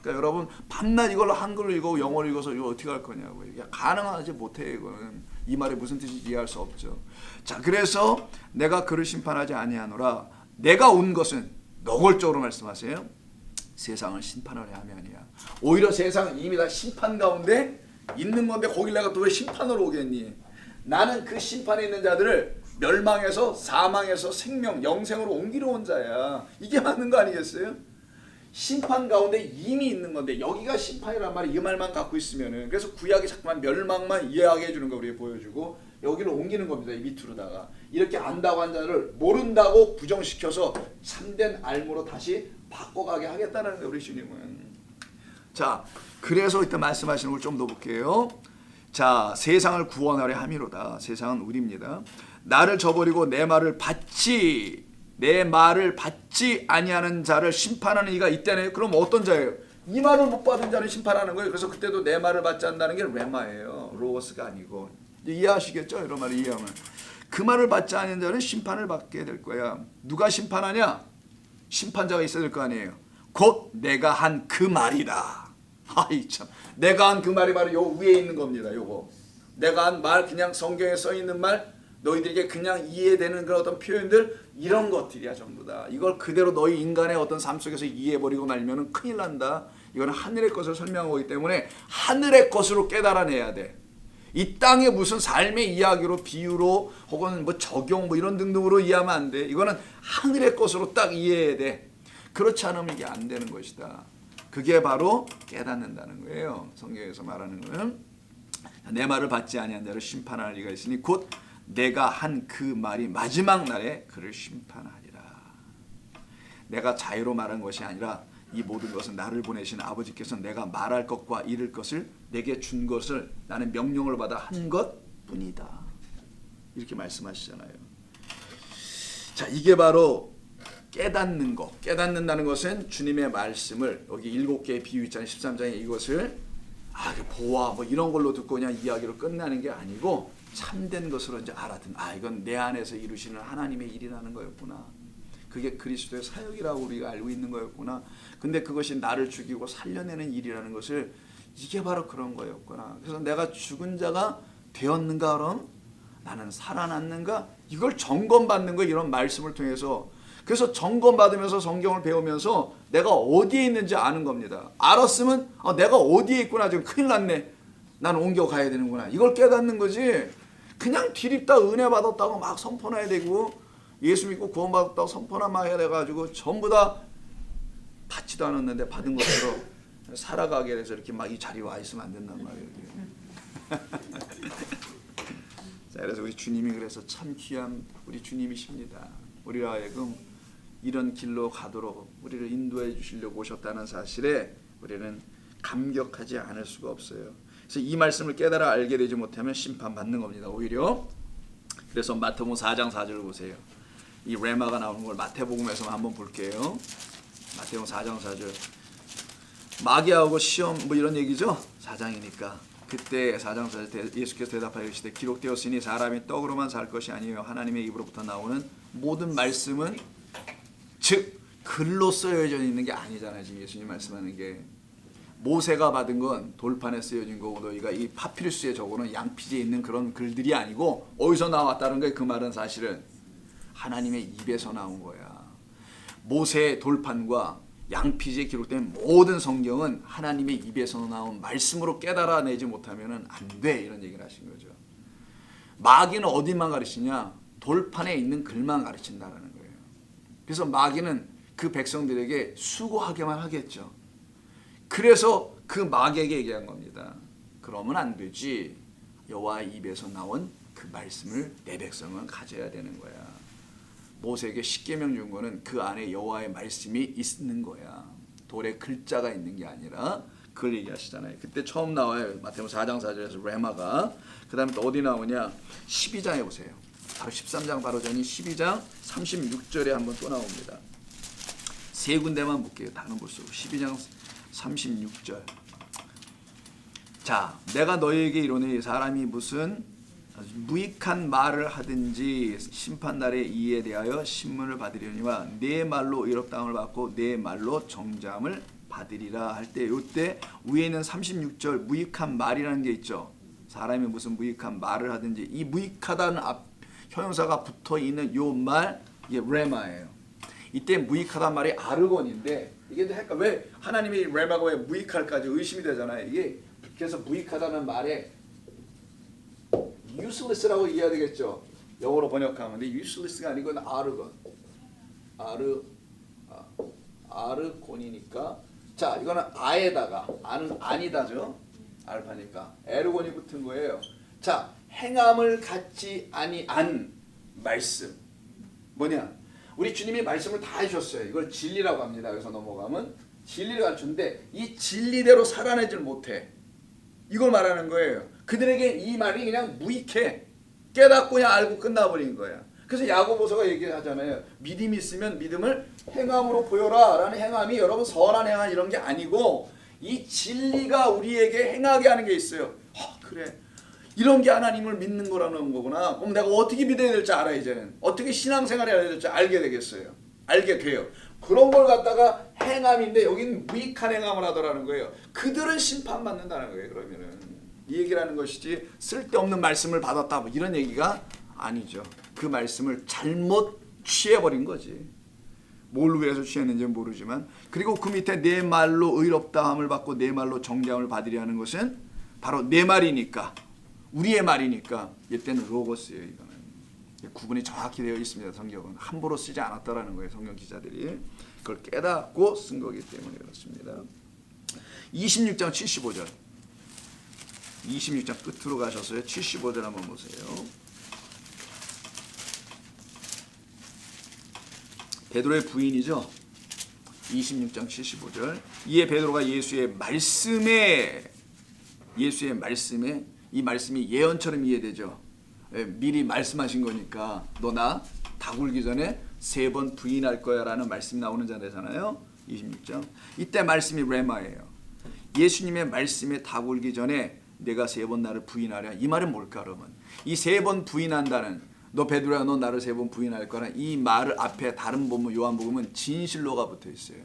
그러니까 여러분 밤낮 이걸로 한글로 읽고 영어로 읽어서 이거 어떻게 할 거냐고요. 가능하지 못해. 이거는 이 말이 무슨 뜻인지 이해할 수 없죠. 자, 그래서 내가 그를 심판하지 아니하노라. 내가 온 것은 노골적으로 말씀하세요. 세상을 심판하려 함이 아니야. 오히려 세상은 이미 다 심판 가운데 있는 건데 거길 내가 또 왜 심판으로 오겠니? 나는 그 심판에 있는 자들을 멸망에서 사망에서 생명, 영생으로 옮기러 온 자야. 이게 맞는 거 아니겠어요? 심판 가운데 이미 있는 건데 여기가 심판이란 말이 이 말만 갖고 있으면은 그래서 구약이 자꾸만 멸망만 이해하게 해주는 거 우리에게 보여주고 여기를 옮기는 겁니다. 이 밑으로다가 이렇게 안다고 한 자를 모른다고 부정시켜서 참된 알므로 다시 바꿔가게 하겠다는 거예요. 우리 주님은. 자, 그래서 이때 말씀하시는 걸 좀 더 볼게요. 자, 세상을 구원하려 함이로다. 세상은 우리입니다. 나를 저버리고 내 말을 받지 아니하는 자를 심판하는 이가 있다네요. 그럼 어떤 자예요? 이 말을 못 받은 자를 심판하는 거예요. 그래서 그때도 내 말을 받지 않는다는 게 레마예요. 로고스가 아니고. 이해하시겠죠? 이런 말을 이해하면. 그 말을 받지 않는 자는 심판을 받게 될 거야. 누가 심판하냐? 심판자가 있어야 될 거 아니에요. 곧 내가 한 그 말이다. 아이 참. 내가 한 그 말이 바로 요 위에 있는 겁니다. 요거. 내가 한 말, 그냥 성경에 써 있는 말, 너희들에게 그냥 이해되는 그런 어떤 표현들, 이런 것들이야 전부 다. 이걸 그대로 너희 인간의 어떤 삶 속에서 이해해버리고 말면은 큰일 난다. 이거는 하늘의 것을 설명하고 있기 때문에 하늘의 것으로 깨달아내야 돼. 이 땅의 무슨 삶의 이야기로 비유로 혹은 뭐 적용 뭐 이런 등등으로 이해하면 안 돼. 이거는 하늘의 것으로 딱 이해해야 돼. 그렇지 않으면 이게 안 되는 것이다. 그게 바로 깨닫는다는 거예요. 성경에서 말하는 거는 내 말을 받지 아니한 자를 심판할 리가 있으니 곧 내가 한 그 말이 마지막 날에 그를 심판하리라. 내가 자유로 말한 것이 아니라 이 모든 것은 나를 보내신 아버지께서 내가 말할 것과 이룰 것을 내게 준 것을 나는 명령을 받아 한 것뿐이다. 이렇게 말씀하시잖아요. 자, 이게 바로 깨닫는 것. 깨닫는다는 것은 주님의 말씀을 여기 7개의 비유 있잖아요. 13장에 이것을 보아 뭐 이런 걸로 듣고 그냥 이야기로 끝나는 게 아니고 참된 것으로 이제 알아듣는. 이건 내 안에서 이루시는 하나님의 일이라는 거였구나. 그게 그리스도의 사역이라고 우리가 알고 있는 거였구나. 근데 그것이 나를 죽이고 살려내는 일이라는 것을 이게 바로 그런 거였구나. 그래서 내가 죽은 자가 되었는가 그럼 나는 살아났는가 이걸 점검받는 거 이런 말씀을 통해서. 그래서 점검받으면서 성경을 배우면서 내가 어디에 있는지 아는 겁니다. 알았으면 내가 어디에 있구나 지금 큰일 났네. 나는 옮겨가야 되는구나. 이걸 깨닫는 거지. 그냥 디립다 은혜 받았다고 막 선포해야 되고 예수 믿고 구원받았다고 선포나 막 해야 돼가지고 전부 다 받지도 않았는데 받은 것으로 살아가게 돼서 이렇게 막 이 자리에 와 있으면 안 된단 말이에요. 자, 그래서 우리 주님이 그래서 참 귀한 우리 주님이십니다. 우리로 하여금 이런 길로 가도록 우리를 인도해 주시려고 오셨다는 사실에 우리는 감격하지 않을 수가 없어요. 그래서 이 말씀을 깨달아 알게 되지 못하면 심판받는 겁니다. 오히려. 그래서 마태복음 4장 4절을 보세요. 이 레마가 나오는 걸 마태복음에서 한번 볼게요. 마태복음 4장 4절. 마귀하고 시험 뭐 이런 얘기죠. 4장이니까. 그때 4장 4절 예수께서 대답하여 이르시되 기록되었으니 사람이 떡으로만 살 것이 아니요 하나님의 입으로부터 나오는 모든 말씀은 즉 글로 쓰여져 있는 게 아니잖아요. 지금 예수님 말씀하는 게. 모세가 받은 건 돌판에 쓰여진 거고 너희가 이 파피루스에 적어놓은 양피지에 있는 그런 글들이 아니고 어디서 나왔다는 거예요. 그 말은 사실은 하나님의 입에서 나온 거야. 모세의 돌판과 양피지에 기록된 모든 성경은 하나님의 입에서 나온 말씀으로 깨달아내지 못하면 안 돼. 이런 얘기를 하신 거죠. 마귀는 어디만 가르치냐? 돌판에 있는 글만 가르친다는 거예요. 그래서 마귀는 그 백성들에게 수고하게만 하겠죠. 그래서 그 마귀에게 얘기한 겁니다. 그러면 안 되지. 여호와의 입에서 나온 그 말씀을 내 백성은 가져야 되는 거야. 모세에게 십계명 준 거는 그 안에 여호와의 말씀이 있는 거야. 돌에 글자가 있는 게 아니라 그걸 얘기하시잖아요. 그때 처음 나와요. 마태복음 4장 4절에서 레마가. 그 다음에 또 어디 나오냐? 12장에 보세요. 바로 13장 바로 전인 12장 36절에 한번 또 나옵니다. 세 군데만 볼게요. 다는 볼 수 없고 12장 36절. 자, 내가 너희에게 이르노니 사람이 무슨 무익한 말을 하든지 심판날에 이에 대하여 신문을 받으려니와 내 말로 의롭다함을 받고 내 말로 정죄함을 받으리라 할 때 이때 위에 있는 36절 무익한 말이라는 게 있죠. 사람이 무슨 무익한 말을 하든지 이 무익하다는 형용사가 붙어 있는 요 말 이게 레마예요. 이때 무익하다는 말이 아르곤인데 이게 왜 하나님이 레마가 왜 무익할까지 의심이 되잖아요. 이게 그래서 무익하다는 말에 useless라고 이해해야 되겠죠. 영어로 번역하면 근데 useless가 아니고 아르곤. 아르곤이니까 자 이거는 아에다가 아는 아니다죠. 알파니까 에르곤이 붙은 거예요. 자 행함을 갖지 아니한 말씀 뭐냐? 우리 주님이 말씀을 다 해주셨어요. 이걸 진리라고 합니다. 여기서 넘어가면 진리를 가르쳤는데 이 진리대로 살아내질 못해. 이걸 말하는 거예요. 그들에게 이 말이 그냥 무익해. 깨닫고 그냥 알고 끝나버린 거야. 그래서 야고보서가 얘기하잖아요. 믿음이 있으면 믿음을 행함으로 보여라 라는 행함이 여러분 선한 행함 이런 게 아니고 이 진리가 우리에게 행하게 하는 게 있어요. 그래. 이런 게 하나님을 믿는 거라는 거구나. 그럼 내가 어떻게 믿어야 될지 알아 이제는. 어떻게 신앙생활을 해야 될지 알게 되겠어요. 알게 돼요. 그런 걸 갖다가 행함인데 여기는 무익한 행함을 하더라는 거예요. 그들은 심판받는다는 거예요. 그러면은 이 얘기를 하는 것이지 쓸데없는 말씀을 받았다 뭐 이런 얘기가 아니죠. 그 말씀을 잘못 취해버린 거지. 뭘 위해서 취했는지는 모르지만 그리고 그 밑에 내 말로 의롭다함을 받고 내 말로 정죄함을 받으려 하는 것은 바로 내 말이니까 우리의 말이니까 이때는 로고스예요. 이거는 구분이 정확히 되어 있습니다. 성경은 함부로 쓰지 않았다라는 거예요. 성경 기자들이 그걸 깨닫고 쓴 거기 때문에 그렇습니다. 26장 75절 26장 끝으로 가셔서요. 75절 한번 보세요. 베드로의 부인이죠. 26장 75절. 이에 베드로가 예수의 말씀에 이 말씀이 예언처럼 이해되죠. 미리 말씀하신 거니까 너 나 다 굴기 전에 3번 부인할 거야 라는 말씀이 나오는 자리잖아요. 26장. 이때 말씀이 레마예요. 예수님의 말씀에 다 굴기 전에 내가 3번 나를 부인하랴. 이 말은 뭘까 그러면? 이 3번 부인한다는 너 베드로야 너 나를 3번 부인할 거라 이 말을 앞에 다른 본문 요한복음은 진실로가 붙어 있어요.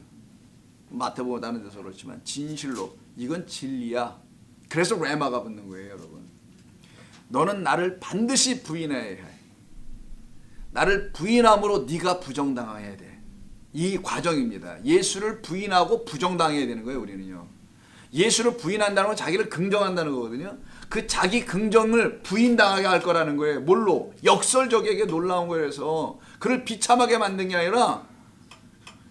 마태복음 다른 데서 그렇지만 진실로 이건 진리야. 그래서 레마가 붙는 거예요 여러분. 너는 나를 반드시 부인해야 해. 나를 부인함으로 네가 부정당해야 돼. 이 과정입니다. 예수를 부인하고 부정당해야 되는 거예요 우리는요. 예수를 부인한다는 건 자기를 긍정한다는 거거든요. 그 자기 긍정을 부인당하게 할 거라는 거예요. 뭘로? 역설적에게 놀라운 거여서 그를 비참하게 만든 게 아니라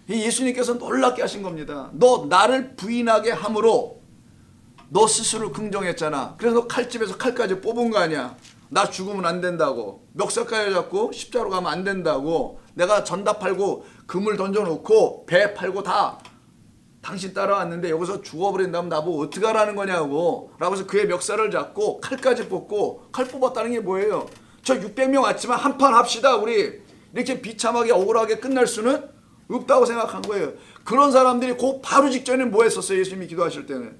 예수님께서 놀랍게 하신 겁니다. 너 나를 부인하게 함으로 너 스스로 긍정했잖아. 그래서 너 칼집에서 칼까지 뽑은 거 아니야. 나 죽으면 안 된다고. 멱살까지 잡고 십자로 가면 안 된다고. 내가 전다 팔고 금을 던져놓고 배 팔고 다 당신 따라왔는데 여기서 죽어버린다면 나보고 어떻게 하라는 거냐고 라고 해서 그의 멱살을 잡고 칼까지 뽑고 칼 뽑았다는 게 뭐예요? 저 600명 왔지만 한판 합시다 우리. 이렇게 비참하게 억울하게 끝날 수는 없다고 생각한 거예요. 그런 사람들이 그 바로 직전에 뭐 했었어요? 예수님이 기도하실 때는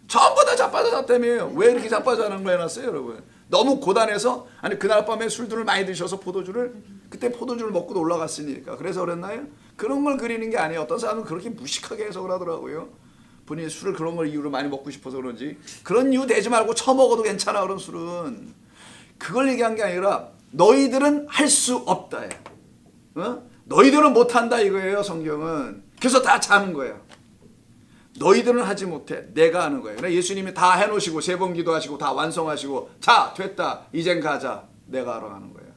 전부 다 자빠졌다며요. 왜 이렇게 자빠져는 거 해놨어요 여러분? 너무 고단해서 아니 그날 밤에 술들을 많이 드셔서 포도주를 그때 포도주를 먹고 올라갔으니까 그래서 그랬나요? 그런 걸 그리는 게 아니에요. 어떤 사람은 그렇게 무식하게 해석을 하더라고요. 본인이 술을 그런 걸 이유로 많이 먹고 싶어서 그런지 그런 이유 대지 말고 처먹어도 괜찮아 그런 술은. 그걸 얘기한 게 아니라 너희들은 할 수 없다. 너희들은 못한다 이거예요 성경은. 그래서 다 자는 거예요. 너희들은 하지 못해. 내가 하는 거예요. 예수님이 다 해놓으시고 3번 기도하시고 다 완성하시고 자 됐다 이젠 가자. 내가 하러 가는 거예요.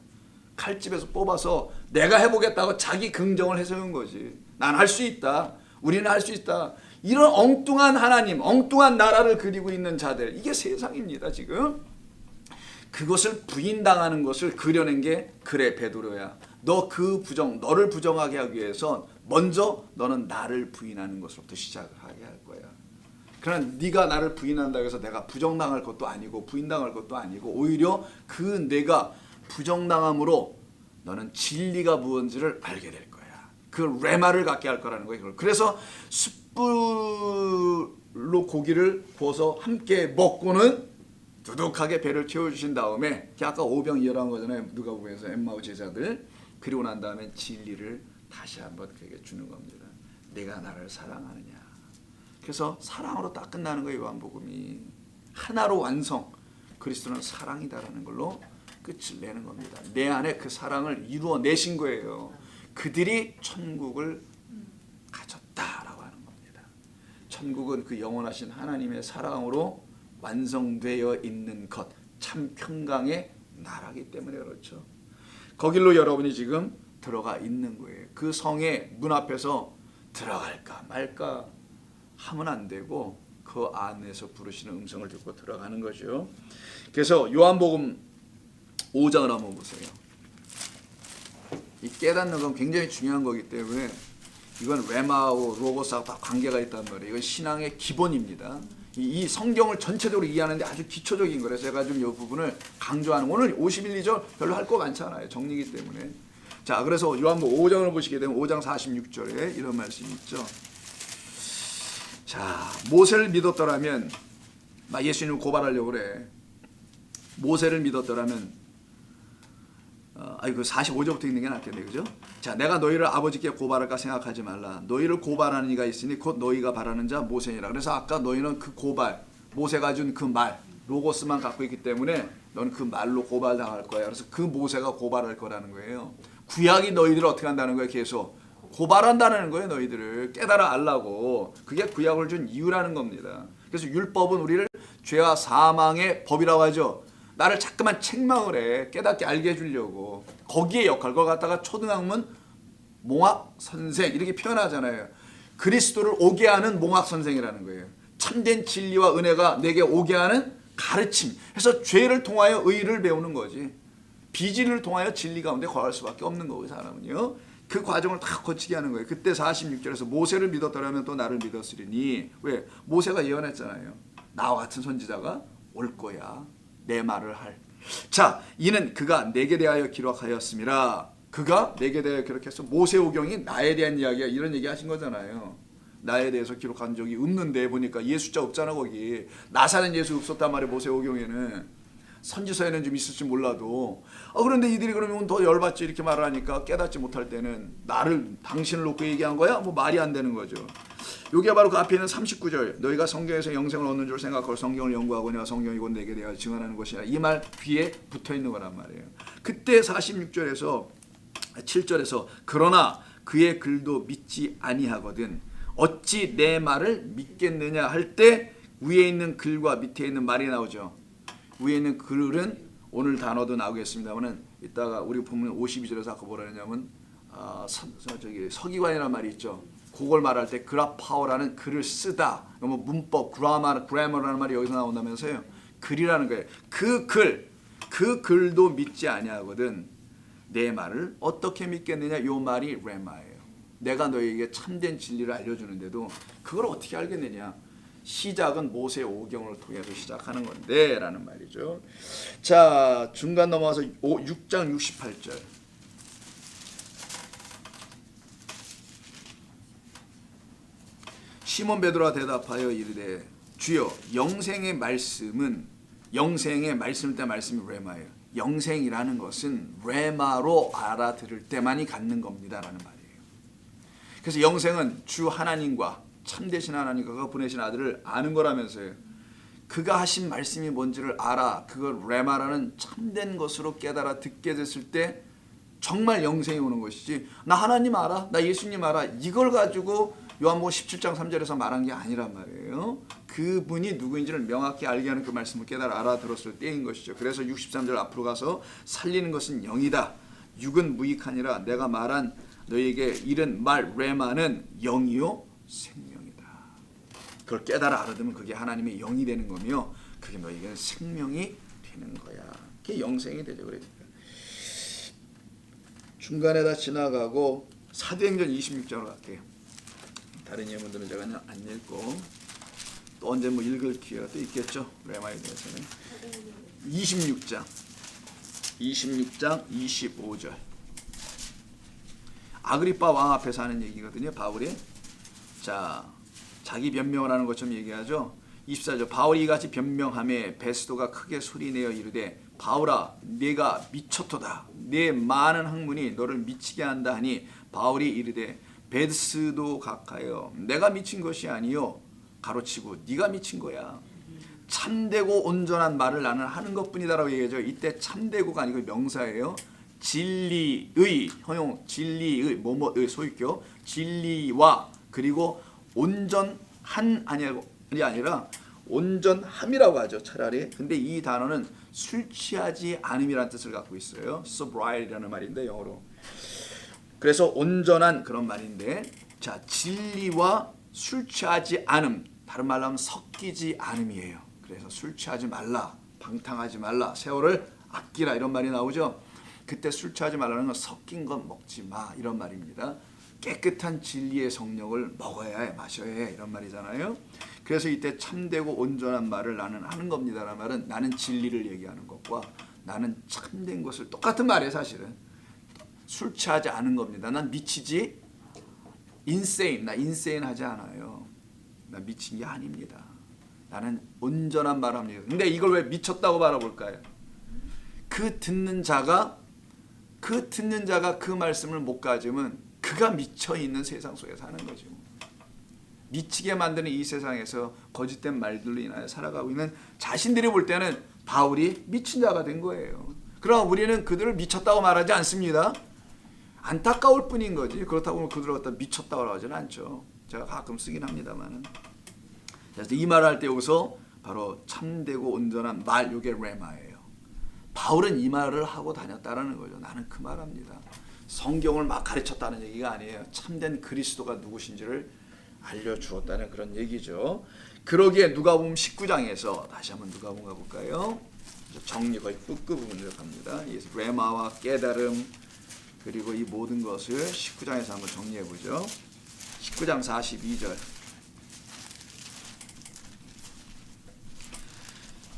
칼집에서 뽑아서 내가 해보겠다고 자기 긍정을 해서는 거지. 난 할 수 있다. 우리는 할 수 있다. 이런 엉뚱한 하나님, 엉뚱한 나라를 그리고 있는 자들. 이게 세상입니다 지금. 그것을 부인당하는 것을 그려낸 게 그래 베드로야. 너 그 부정, 너를 부정하게 하기 위해서 먼저 너는 나를 부인하는 것으로부터 시작을 하게 할 거야. 그러나 네가 나를 부인한다고 해서 내가 부정당할 것도 아니고 부인당할 것도 아니고 오히려 그 내가 부정당함으로 너는 진리가 무엇인지를 알게 될 거야. 그 레마를 갖게 할 거라는 거예요. 그래서 숯불로 고기를 구워서 함께 먹고는 두둑하게 배를 채워주신 다음에 아까 오병 이어라는 거잖아요. 누가복음에서 엠마오 제자들. 그리고 난 다음에 진리를 다시 한번 그에게 주는 겁니다. 내가 나를 사랑하느냐. 그래서 사랑으로 딱 끝나는 거예요. 요한복음이. 하나로 완성. 그리스도는 사랑이다라는 걸로 끝을 내는 겁니다. 내 안에 그 사랑을 이루어내신 거예요. 그들이 천국을 가졌다라고 하는 겁니다. 천국은 그 영원하신 하나님의 사랑으로 완성되어 있는 것, 참 평강의 나라기 때문에 그렇죠. 거길로 여러분이 지금 들어가 있는 거예요. 그 성의 문 앞에서 들어갈까 말까 하면 안 되고 그 안에서 부르시는 음성을 듣고 들어가는 거죠. 그래서 요한복음 5장을 한번 보세요. 이 깨닫는 건 굉장히 중요한 거기 때문에 이건 레마하고 로고스하고 다 관계가 있단 말이에요. 이건 신앙의 기본입니다. 이 성경을 전체적으로 이해하는데 아주 기초적인 거라서 제가 좀 이 부분을 강조하는, 오늘 51, 2절 별로 할 거 많지 않아요. 정리이기 때문에. 자, 그래서 요한복음 5장을 보시게 되면 5장 46절에 이런 말씀이 있죠. 자, 모세를 믿었더라면, 막 예수님을 고발하려고 그래. 모세를 믿었더라면, 그 45절부터 읽는 게 낫겠네, 그죠? 자, 내가 너희를 아버지께 고발할까 생각하지 말라. 너희를 고발하는 이가 있으니 곧 너희가 바라는 자 모세니라. 그래서 아까 너희는 그 고발, 모세가 준 그 말, 로고스만 갖고 있기 때문에 너는 그 말로 고발당할 거야. 그래서 그 모세가 고발할 거라는 거예요. 구약이 너희들을 어떻게 한다는 거예요? 계속 고발한다는 거예요. 너희들을 깨달아 알라고. 그게 구약을 준 이유라는 겁니다. 그래서 율법은 우리를 죄와 사망의 법이라고 하죠. 나를 자꾸만 책망을 해. 깨닫게 알게 해주려고. 거기에 역할, 그걸 갖다가 초등학문 몽학 선생 이렇게 표현하잖아요. 그리스도를 오게 하는 몽학 선생이라는 거예요. 참된 진리와 은혜가 내게 오게 하는 가르침. 해서 죄를 통하여 의를 배우는 거지. 비진을 통하여 진리 가운데 거할 수밖에 없는 거고 사람은요. 그 과정을 다 거치게 하는 거예요. 그때 46절에서 모세를 믿었더라면 또 나를 믿었으리니. 왜? 모세가 예언했잖아요. 나와 같은 선지자가 올 거야. 내 말을 할. 자, 이는 그가 내게 대하여 기록하였음이라. 그가 내게 대하여 기록해서 모세오경이 나에 대한 이야기야. 이런 얘기 하신 거잖아요. 나에 대해서 기록한 적이 없는데 보니까 예수자 없잖아 거기. 나사는 예수 없었단 말이에요. 모세오경에는. 선지서에는 좀 있을지 몰라도. 그런데 이들이 그러면 더 열받지 이렇게 말을 하니까 깨닫지 못할 때는 나를 당신을 놓고 얘기한 거야? 뭐 말이 안 되는 거죠. 여기가 바로 그 앞에 있는 39절 너희가 성경에서 영생을 얻는 줄 생각하고 성경을 연구하거니와 성경이 곧 내게 대하여 증언하는 것이라. 이 말 뒤에 붙어있는 거란 말이에요. 그때 46절에서 7절에서 그러나 그의 글도 믿지 아니하거든 어찌 내 말을 믿겠느냐 할 때 위에 있는 글과 밑에 있는 말이 나오죠. 위에 있는 글은 오늘 단어도 나오겠습니다만은 이따가 우리 보면 52절에서 아까 뭐라 했냐면 서기관이라는 말이 있죠. 그걸 말할 때 그라파오라는 글을 쓰다. 뭐 문법 그래머라는 말이 여기서 나온다면서요. 글이라는 거예요. 그 글도 믿지 아니하거든 내 말을 어떻게 믿겠느냐. 요 말이 레마예요. 내가 너에게 참된 진리를 알려주는데도 그걸 어떻게 알겠느냐. 시작은 모세 오경을 통해서 시작하는 건데 라는 말이죠. 자, 중간 넘어와서 6장 68절. 시몬 베드로가 대답하여 이르되 주여 영생의 말씀을 때 말씀이 레마예요. 영생이라는 것은 레마로 알아들을 때만이 갖는 겁니다 라는 말이에요. 그래서 영생은 주 하나님과 참되신 하나님과 그가 보내신 아들을 아는 거라면서요. 그가 하신 말씀이 뭔지를 알아. 그걸 레마라는 참된 것으로 깨달아 듣게 됐을 때 정말 영생이 오는 것이지. 나 하나님 알아? 나 예수님 알아? 이걸 가지고 요한복음 17장 3절에서 말한 게 아니란 말이에요. 그분이 누구인지를 명확히 알게 하는 그 말씀을 깨달아 알아들었을 때인 것이죠. 그래서 63절 앞으로 가서 살리는 것은 영이다. 육은 무익하니라. 내가 말한 너에게 이른 말 레마는 영이요 생명이다. 그걸 깨달아 알아두면 그게 하나님의 영이 되는 거며 그게 너에게는 생명이 되는 거야. 그게 영생이 되죠. 그러니까 중간에다 지나가고 사도행전 26장으로 갈게요. 다른 예문들은 제가 그냥 안 읽고 또 언제 뭐 읽을 기회가 또 있겠죠. 레마에 대해서는 26장 25절 아그리빠 왕 앞에서 하는 얘기거든요. 바울이 자기 변명을 하는 것처럼 얘기하죠. 24절 바울이 이같이 변명하며 베스도가 크게 소리내어 이르되 바울아 네가 미쳤도다. 네 많은 학문이 너를 미치게 한다 하니 바울이 이르되 베스도 각하여 내가 미친 것이 아니요 가로치고 네가 미친 거야. 참되고 온전한 말을 나는 하는 것뿐이다라고 얘기하죠. 이때 참되고가 아니고 명사예요. 진리의 허용 진리의 뭐뭐의 소유격 진리와 그리고 온전한 아니라 온전함이라고 하죠. 차라리. 근데 이 단어는 술 취하지 않음이라는 뜻을 갖고 있어요. sobriety라는 말인데 영어로. 그래서 온전한 그런 말인데 자 진리와 술 취하지 않음 다른 말로 하면 섞이지 않음이에요. 그래서 술 취하지 말라 방탕하지 말라 세월을 아끼라 이런 말이 나오죠. 그때 술 취하지 말라는 건 섞인 건 먹지 마 이런 말입니다. 깨끗한 진리의 성령을 먹어야 해 마셔야 해 이런 말이잖아요. 그래서 이때 참되고 온전한 말을 나는 하는 겁니다라는 말은 나는 진리를 얘기하는 것과 나는 참된 것을 똑같은 말이에요. 사실은 술 취하지 않은 겁니다. 난 미치지 나 인세인 하지 않아요. 난 미친 게 아닙니다. 나는 온전한 말을 합니다. 근데 이걸 왜 미쳤다고 바라볼까요? 그 듣는 자가 그 말씀을 못 가지면 그가 미쳐있는 세상 속에 사는 거죠. 미치게 만드는 이 세상에서 거짓된 말들로 인하여 살아가고 있는 자신들이 볼 때는 바울이 미친 자가 된 거예요. 그럼 우리는 그들을 미쳤다고 말하지 않습니다. 안타까울 뿐인 거지. 그렇다고 그들을 갖다 미쳤다고 하지는 않죠. 제가 가끔 쓰긴 합니다만. 그래서 이 말을 할 때 여기서 바로 참되고 온전한 말, 이게 레마예요. 바울은 이 말을 하고 다녔다라는 거죠. 나는 그 말합니다. 성경을 막 가르쳤다는 얘기가 아니에요. 참된 그리스도가 누구신지를 알려주었다는 그런 얘기죠. 그러기에 누가복음 19장에서 다시 한번 누가복음 가볼까요? 정리 거의 끝부분으로 갑니다. 이 레마와 깨달음 그리고 이 모든 것을 19장에서 한번 정리해보죠. 19장 42절.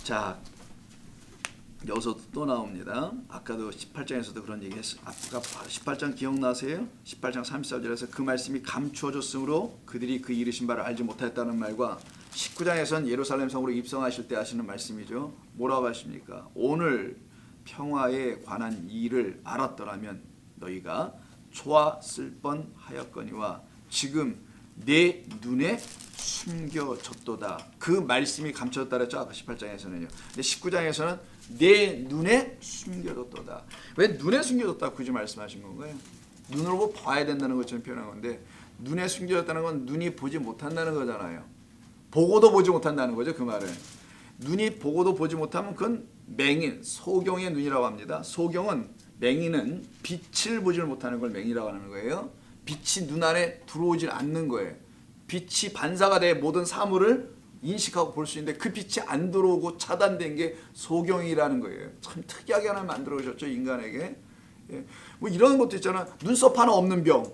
자, 여기서도 또 나옵니다. 아까도 18장에서도 그런 얘기 했어요. 아까 18장 기억나세요? 18장 34절에서 그 말씀이 감추어졌으므로 그들이 그 이르신 바를 알지 못했다는 말과 19장에서는 예루살렘 성으로 입성하실 때 하시는 말씀이죠. 뭐라고 하십니까? 오늘 평화에 관한 일을 알았더라면 너희가 좋았을 뻔하였거니와 지금 내 눈에 숨겨졌도다. 그 말씀이 감춰졌다 그랬죠. 아까 18장에서는요. 근데 19장에서는 내 눈에 숨겨졌도다. 왜 눈에 숨겨졌다 굳이 말씀하신 건가요? 눈으로 봐야 된다는 것처럼 표현한 건데 눈에 숨겨졌다는 건 눈이 보지 못한다는 거잖아요. 보고도 보지 못한다는 거죠. 그 말은. 눈이 보고도 보지 못하면 그건 맹인, 소경의 눈이라고 합니다. 소경은 맹인은 빛을 보지 못하는 걸 맹이라고 하는 거예요. 빛이 눈 안에 들어오질 않는 거예요. 빛이 반사가 돼 모든 사물을 인식하고 볼 수 있는데 그 빛이 안 들어오고 차단된 게 소경이라는 거예요. 참 특이하게 하나 만들어 오셨죠, 인간에게. 예. 뭐 이런 것도 있잖아. 눈썹 하나 없는 병.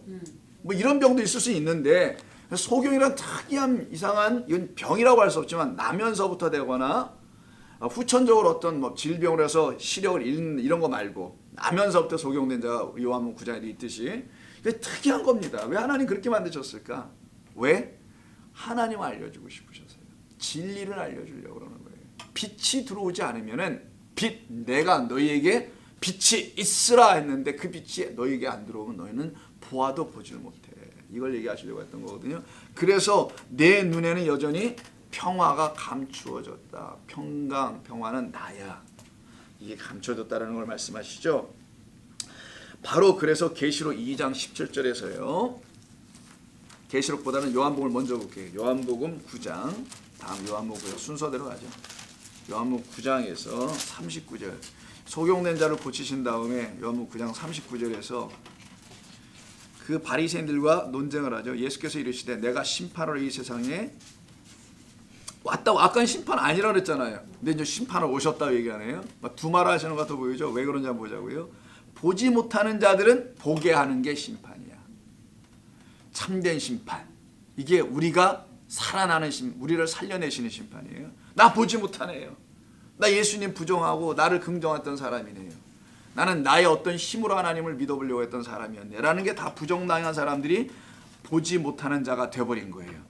뭐 이런 병도 있을 수 있는데 소경이란 특이한 이상한 이건 병이라고 할 수 없지만 나면서부터 되거나 후천적으로 어떤 뭐 질병을 해서 시력을 잃는 이런 거 말고 나면서부터 소경된 자가 요한복음 9장에 있듯이 이게 특이한 겁니다. 왜 하나님 그렇게 만드셨을까? 왜? 하나님 알려주고 싶으셔서요. 진리를 알려주려고 그러는 거예요. 빛이 들어오지 않으면은 빛, 내가 너희에게 빛이 있으라 했는데 그 빛이 너희에게 안 들어오면 너희는 보아도 보지를 못해. 이걸 얘기하시려고 했던 거거든요. 그래서 내 눈에는 여전히 평화가 감추어졌다. 평화는 나야. 이게 감춰졌다는 걸 말씀하시죠. 바로 그래서 계시록 2장 17절에서요. 계시록보다는 요한복음을 먼저 볼게요. 요한복음 9장. 다음 요한복음 순서대로 가죠. 요한복음 9장에서 39절. 소경된 자를 고치신 다음에 요한복음 9장 39절에서 그 바리새인들과 논쟁을 하죠. 예수께서 이르시되 내가 심판으로 이 세상에 왔다고. 아까는 심판 아니라 그랬잖아요. 근데 이제 심판을 오셨다고 얘기하네요. 두말 하시는 것 같아 보이죠. 왜 그런지 한번 보자고요. 보지 못하는 자들은 보게 하는 게 심판이야. 참된 심판. 이게 우리가 살아나는 우리를 살려내시는 심판이에요. 나 보지 못하네요. 나 예수님 부정하고 나를 긍정했던 사람이네요. 나는 나의 어떤 힘으로 하나님을 믿어보려고 했던 사람이었네 라는 게 다 부정당한 사람들이 보지 못하는 자가 되어버린 거예요.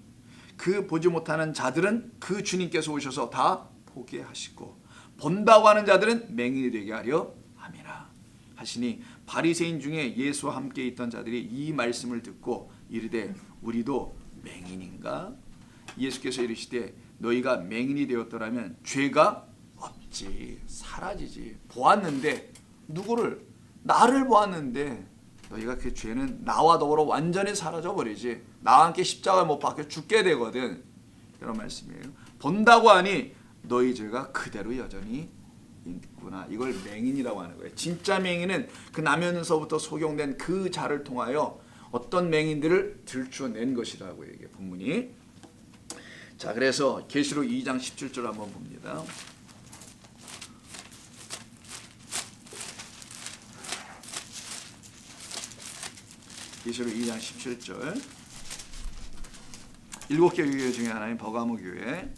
그 보지 못하는 자들은 그 주님께서 오셔서 다 보게 하시고 본다고 하는 자들은 맹인이 되게 하려 함이라 하시니 바리새인 중에 예수와 함께 있던 자들이 이 말씀을 듣고 이르되 우리도 맹인인가? 예수께서 이르시되 너희가 맹인이 되었더라면 죄가 없지. 사라지지. 보았는데 누구를? 나를 보았는데 너희가 그 죄는 나와 더불어 완전히 사라져 버리지. 나와 함께 십자가에 못 박혀 죽게 되거든. 그런 말씀이에요. 본다고 하니 너희 죄가 그대로 여전히 있구나. 이걸 맹인이라고 하는 거예요. 진짜 맹인은 그 나면서부터 소경된 그 자를 통하여 어떤 맹인들을 들춰낸 것이라고 얘기해요. 본문이. 자, 그래서 계시록 2장 17절 한번 봅니다. 계시록 2장 17절. 7개 교회 중에 하나인 버가모 교회.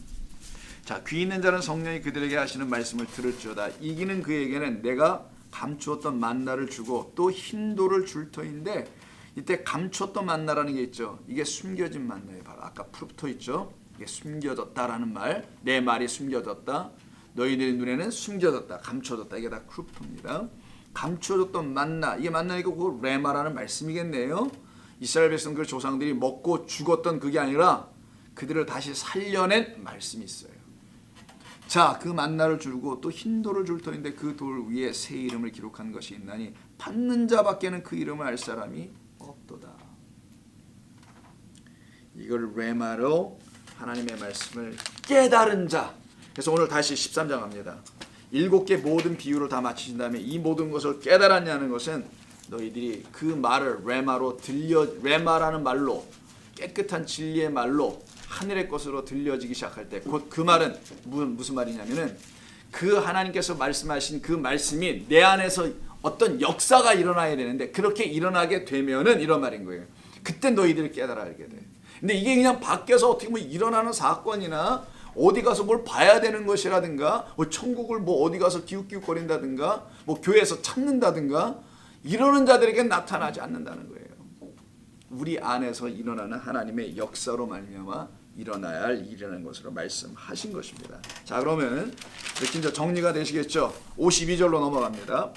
자, 귀 있는 자는 성령이 그들에게 하시는 말씀을 들을지어다. 이기는 그에게는 내가 감추었던 만나를 주고 또 흰돌을 줄 터인데, 이때 감추었던 만나라는 게 있죠. 이게 숨겨진 만나예요. 바로 아까 풀붙어 있죠. 이게 숨겨졌다라는 말. 내 말이 숨겨졌다. 너희들 눈에는 숨겨졌다. 감춰졌다. 이게 다 크루프입니다. 감춰졌던 만나. 이게 만나니까 그 레마라는 말씀이겠네요. 이스라엘 백성들 조상들이 먹고 죽었던 그게 아니라 그들을 다시 살려낸 말씀이 있어요. 자, 그 만나를 주고 또 흰 돌을 줄 터인데 그 돌 위에 새 이름을 기록한 것이 있나니 받는 자밖에는 그 이름을 알 사람이 없도다. 이걸 레마로 하나님의 말씀을 깨달은 자. 그래서 오늘 다시 13장 갑니다. 7개 모든 비유를 다 마치신 다음에 이 모든 것을 깨달았냐는 것은 너희들이 그 말을 레마라는 말로 깨끗한 진리의 말로 하늘의 것으로 들려지기 시작할 때 곧 그 말은 무슨 말이냐면은 그 하나님께서 말씀하신 그 말씀이 내 안에서 어떤 역사가 일어나야 되는데 그렇게 일어나게 되면은 이런 말인 거예요. 그때 너희들이 깨달아 알게 돼. 근데 이게 그냥 밖에서 어떻게 뭐 일어나는 사건이나 어디 가서 뭘 봐야 되는 것이라든가 뭐 천국을 뭐 어디 가서 기웃기웃거린다든가 뭐 교회에서 찾는다든가 이러는 자들에게 나타나지 않는다는 거예요. 우리 안에서 일어나는 하나님의 역사로 말미암아 일어나야 할 일이라는 것으로 말씀하신 것입니다. 자, 그러면 이렇게 이제 정리가 되시겠죠? 52절로 넘어갑니다.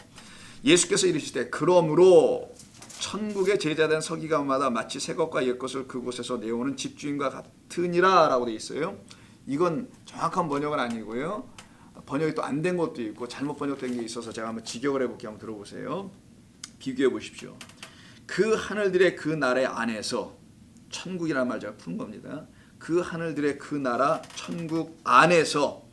예수께서 이르시되 그러므로 천국의 제자된 서기관마다 마치 새 것과 옛 것을 그곳에서 내오는 집주인과 같으니라 라고 되어 있어요. 이건 정확한 번역은 아니고요. 번역이 또 안 된 것도 있고 잘못 번역된 게 있어서 제가 한번 직역을 해볼게요. 한번 들어보세요. 비교해 보십시오. 그 하늘들의 그 나라 안에서 천국이라는 말 제가 푼 겁니다. 그 하늘들의 그 나라 천국 안에서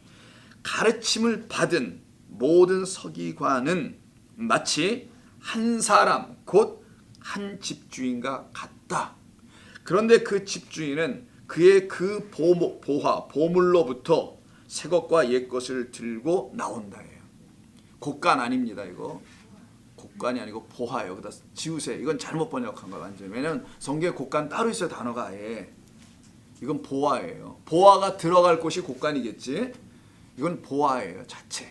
가르침을 받은 모든 서기관은 마치 한 사람 곧 한 집주인과 같다. 그런데 그 집주인은 그의 그 보물로부터 새 것과 옛 것을 들고 나온다예요. 곡간 아닙니다. 이거 곡간이 아니고 보화. 여기다 지우세요. 이건 잘못 번역한 거야 완전. 왜냐면 성경에 곡간 따로 있어요. 단어가 아예. 이건 보화예요. 보화가 들어갈 곳이 곡간이겠지. 이건 보화예요. 자체.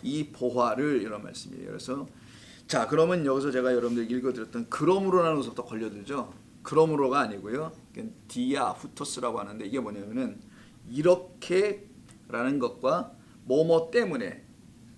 이 보화를 이런 말씀이에요. 그래서 자, 그러면 여기서 제가 여러분들 읽어드렸던 그러므로라는 것부터 걸려들죠. 그러므로가 아니고요. 디아 후토스라고 하는데 이게 뭐냐면은 이렇게라는 것과 뭐뭐 때문에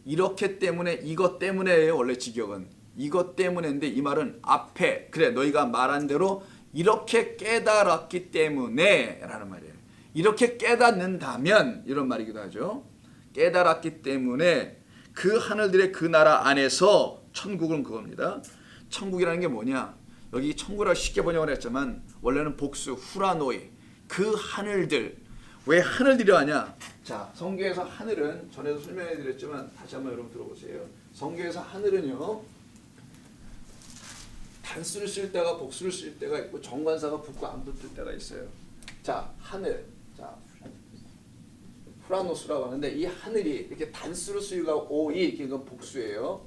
이렇게 때문에 이것 때문에예요. 원래 직역은 이것 때문에인데 이 말은 앞에 그래 너희가 말한 대로 이렇게 깨달았기 때문에 라는 말이에요. 이렇게 깨닫는다면 이런 말이기도 하죠. 깨달았기 때문에 그 하늘들의 그 나라 안에서 천국은 그겁니다. 천국이라는 게 뭐냐? 여기 천국이라고 쉽게 번역을 했지만 원래는 복수 후라노이 그 하늘들. 왜 하늘들이 하냐? 자, 성경에서 하늘은 전에도 설명해 드렸지만 다시 한번 여러분 들어보세요. 성경에서 하늘은요 단수를 쓸 때가 복수를 쓸 때가 있고 정관사가 붙고 안 붙을 때가 있어요. 자, 하늘. 자, 후라노스라고 하는데 이 하늘이 이렇게 단수로 쓰이가 오이 이렇게 이건 복수예요.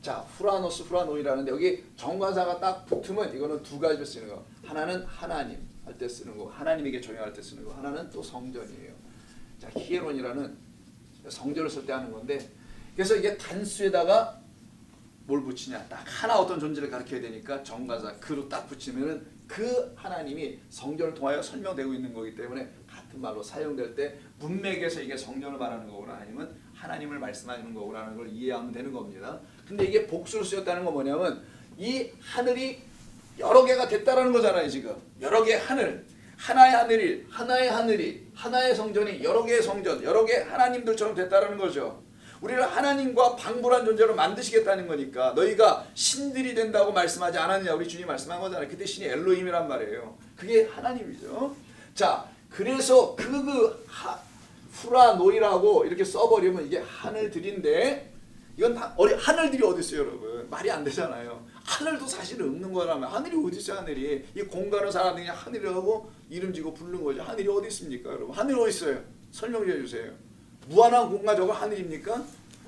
자, 후라노스 후라노이라는데 여기 정관사가 딱 붙으면 이거는 두 가지로 쓰는 거. 하나는 하나님 할 때 쓰는 거, 하나님에게 적용할 때 쓰는 거. 하나는 또 성전이에요. 자, 히에론이라는 성전을 쓸 때 하는 건데 그래서 이게 단수에다가 뭘 붙이냐? 딱 하나 어떤 존재를 가리켜야 되니까 정관사 그로 딱 붙이면은 그 하나님이 성전을 통하여 설명되고 있는 거기 때문에 같은 말로 사용될 때 문맥에서 이게 성전을 말하는 거구나 아니면 하나님을 말씀하는 거구나라는 걸 이해하면 되는 겁니다. 근데 이게 복수로 쓰였다는 건 뭐냐면 이 하늘이 여러 개가 됐다라는 거잖아요. 지금 여러 개의 하늘, 하나의 하늘이 하나의 성전이 여러 개의 성전, 여러 개의 하나님들처럼 됐다라는 거죠. 우리를 하나님과 방불한 존재로 만드시겠다는 거니까 너희가 신들이 된다고 말씀하지 않았느냐. 우리 주님 말씀한 거잖아요. 그때 신이 엘로힘이란 말이에요. 그게 하나님이죠. 자, 그래서 후라노이라고 이렇게 써버리면 이게 하늘들인데 이건 다 하늘들이 어디 있어요, 여러분? 말이 안 되잖아요. 하늘도 사실은 없는 거라면 하늘이 어디 있어요, 하늘이? 이 공간을 사람들이 그냥 하늘이라고 이름 지고 부르는 거죠. 하늘이 어디 있습니까, 여러분? 하늘이 어디 있어요? 설명 좀 해주세요. 무한한 공간 저거 하늘입니까?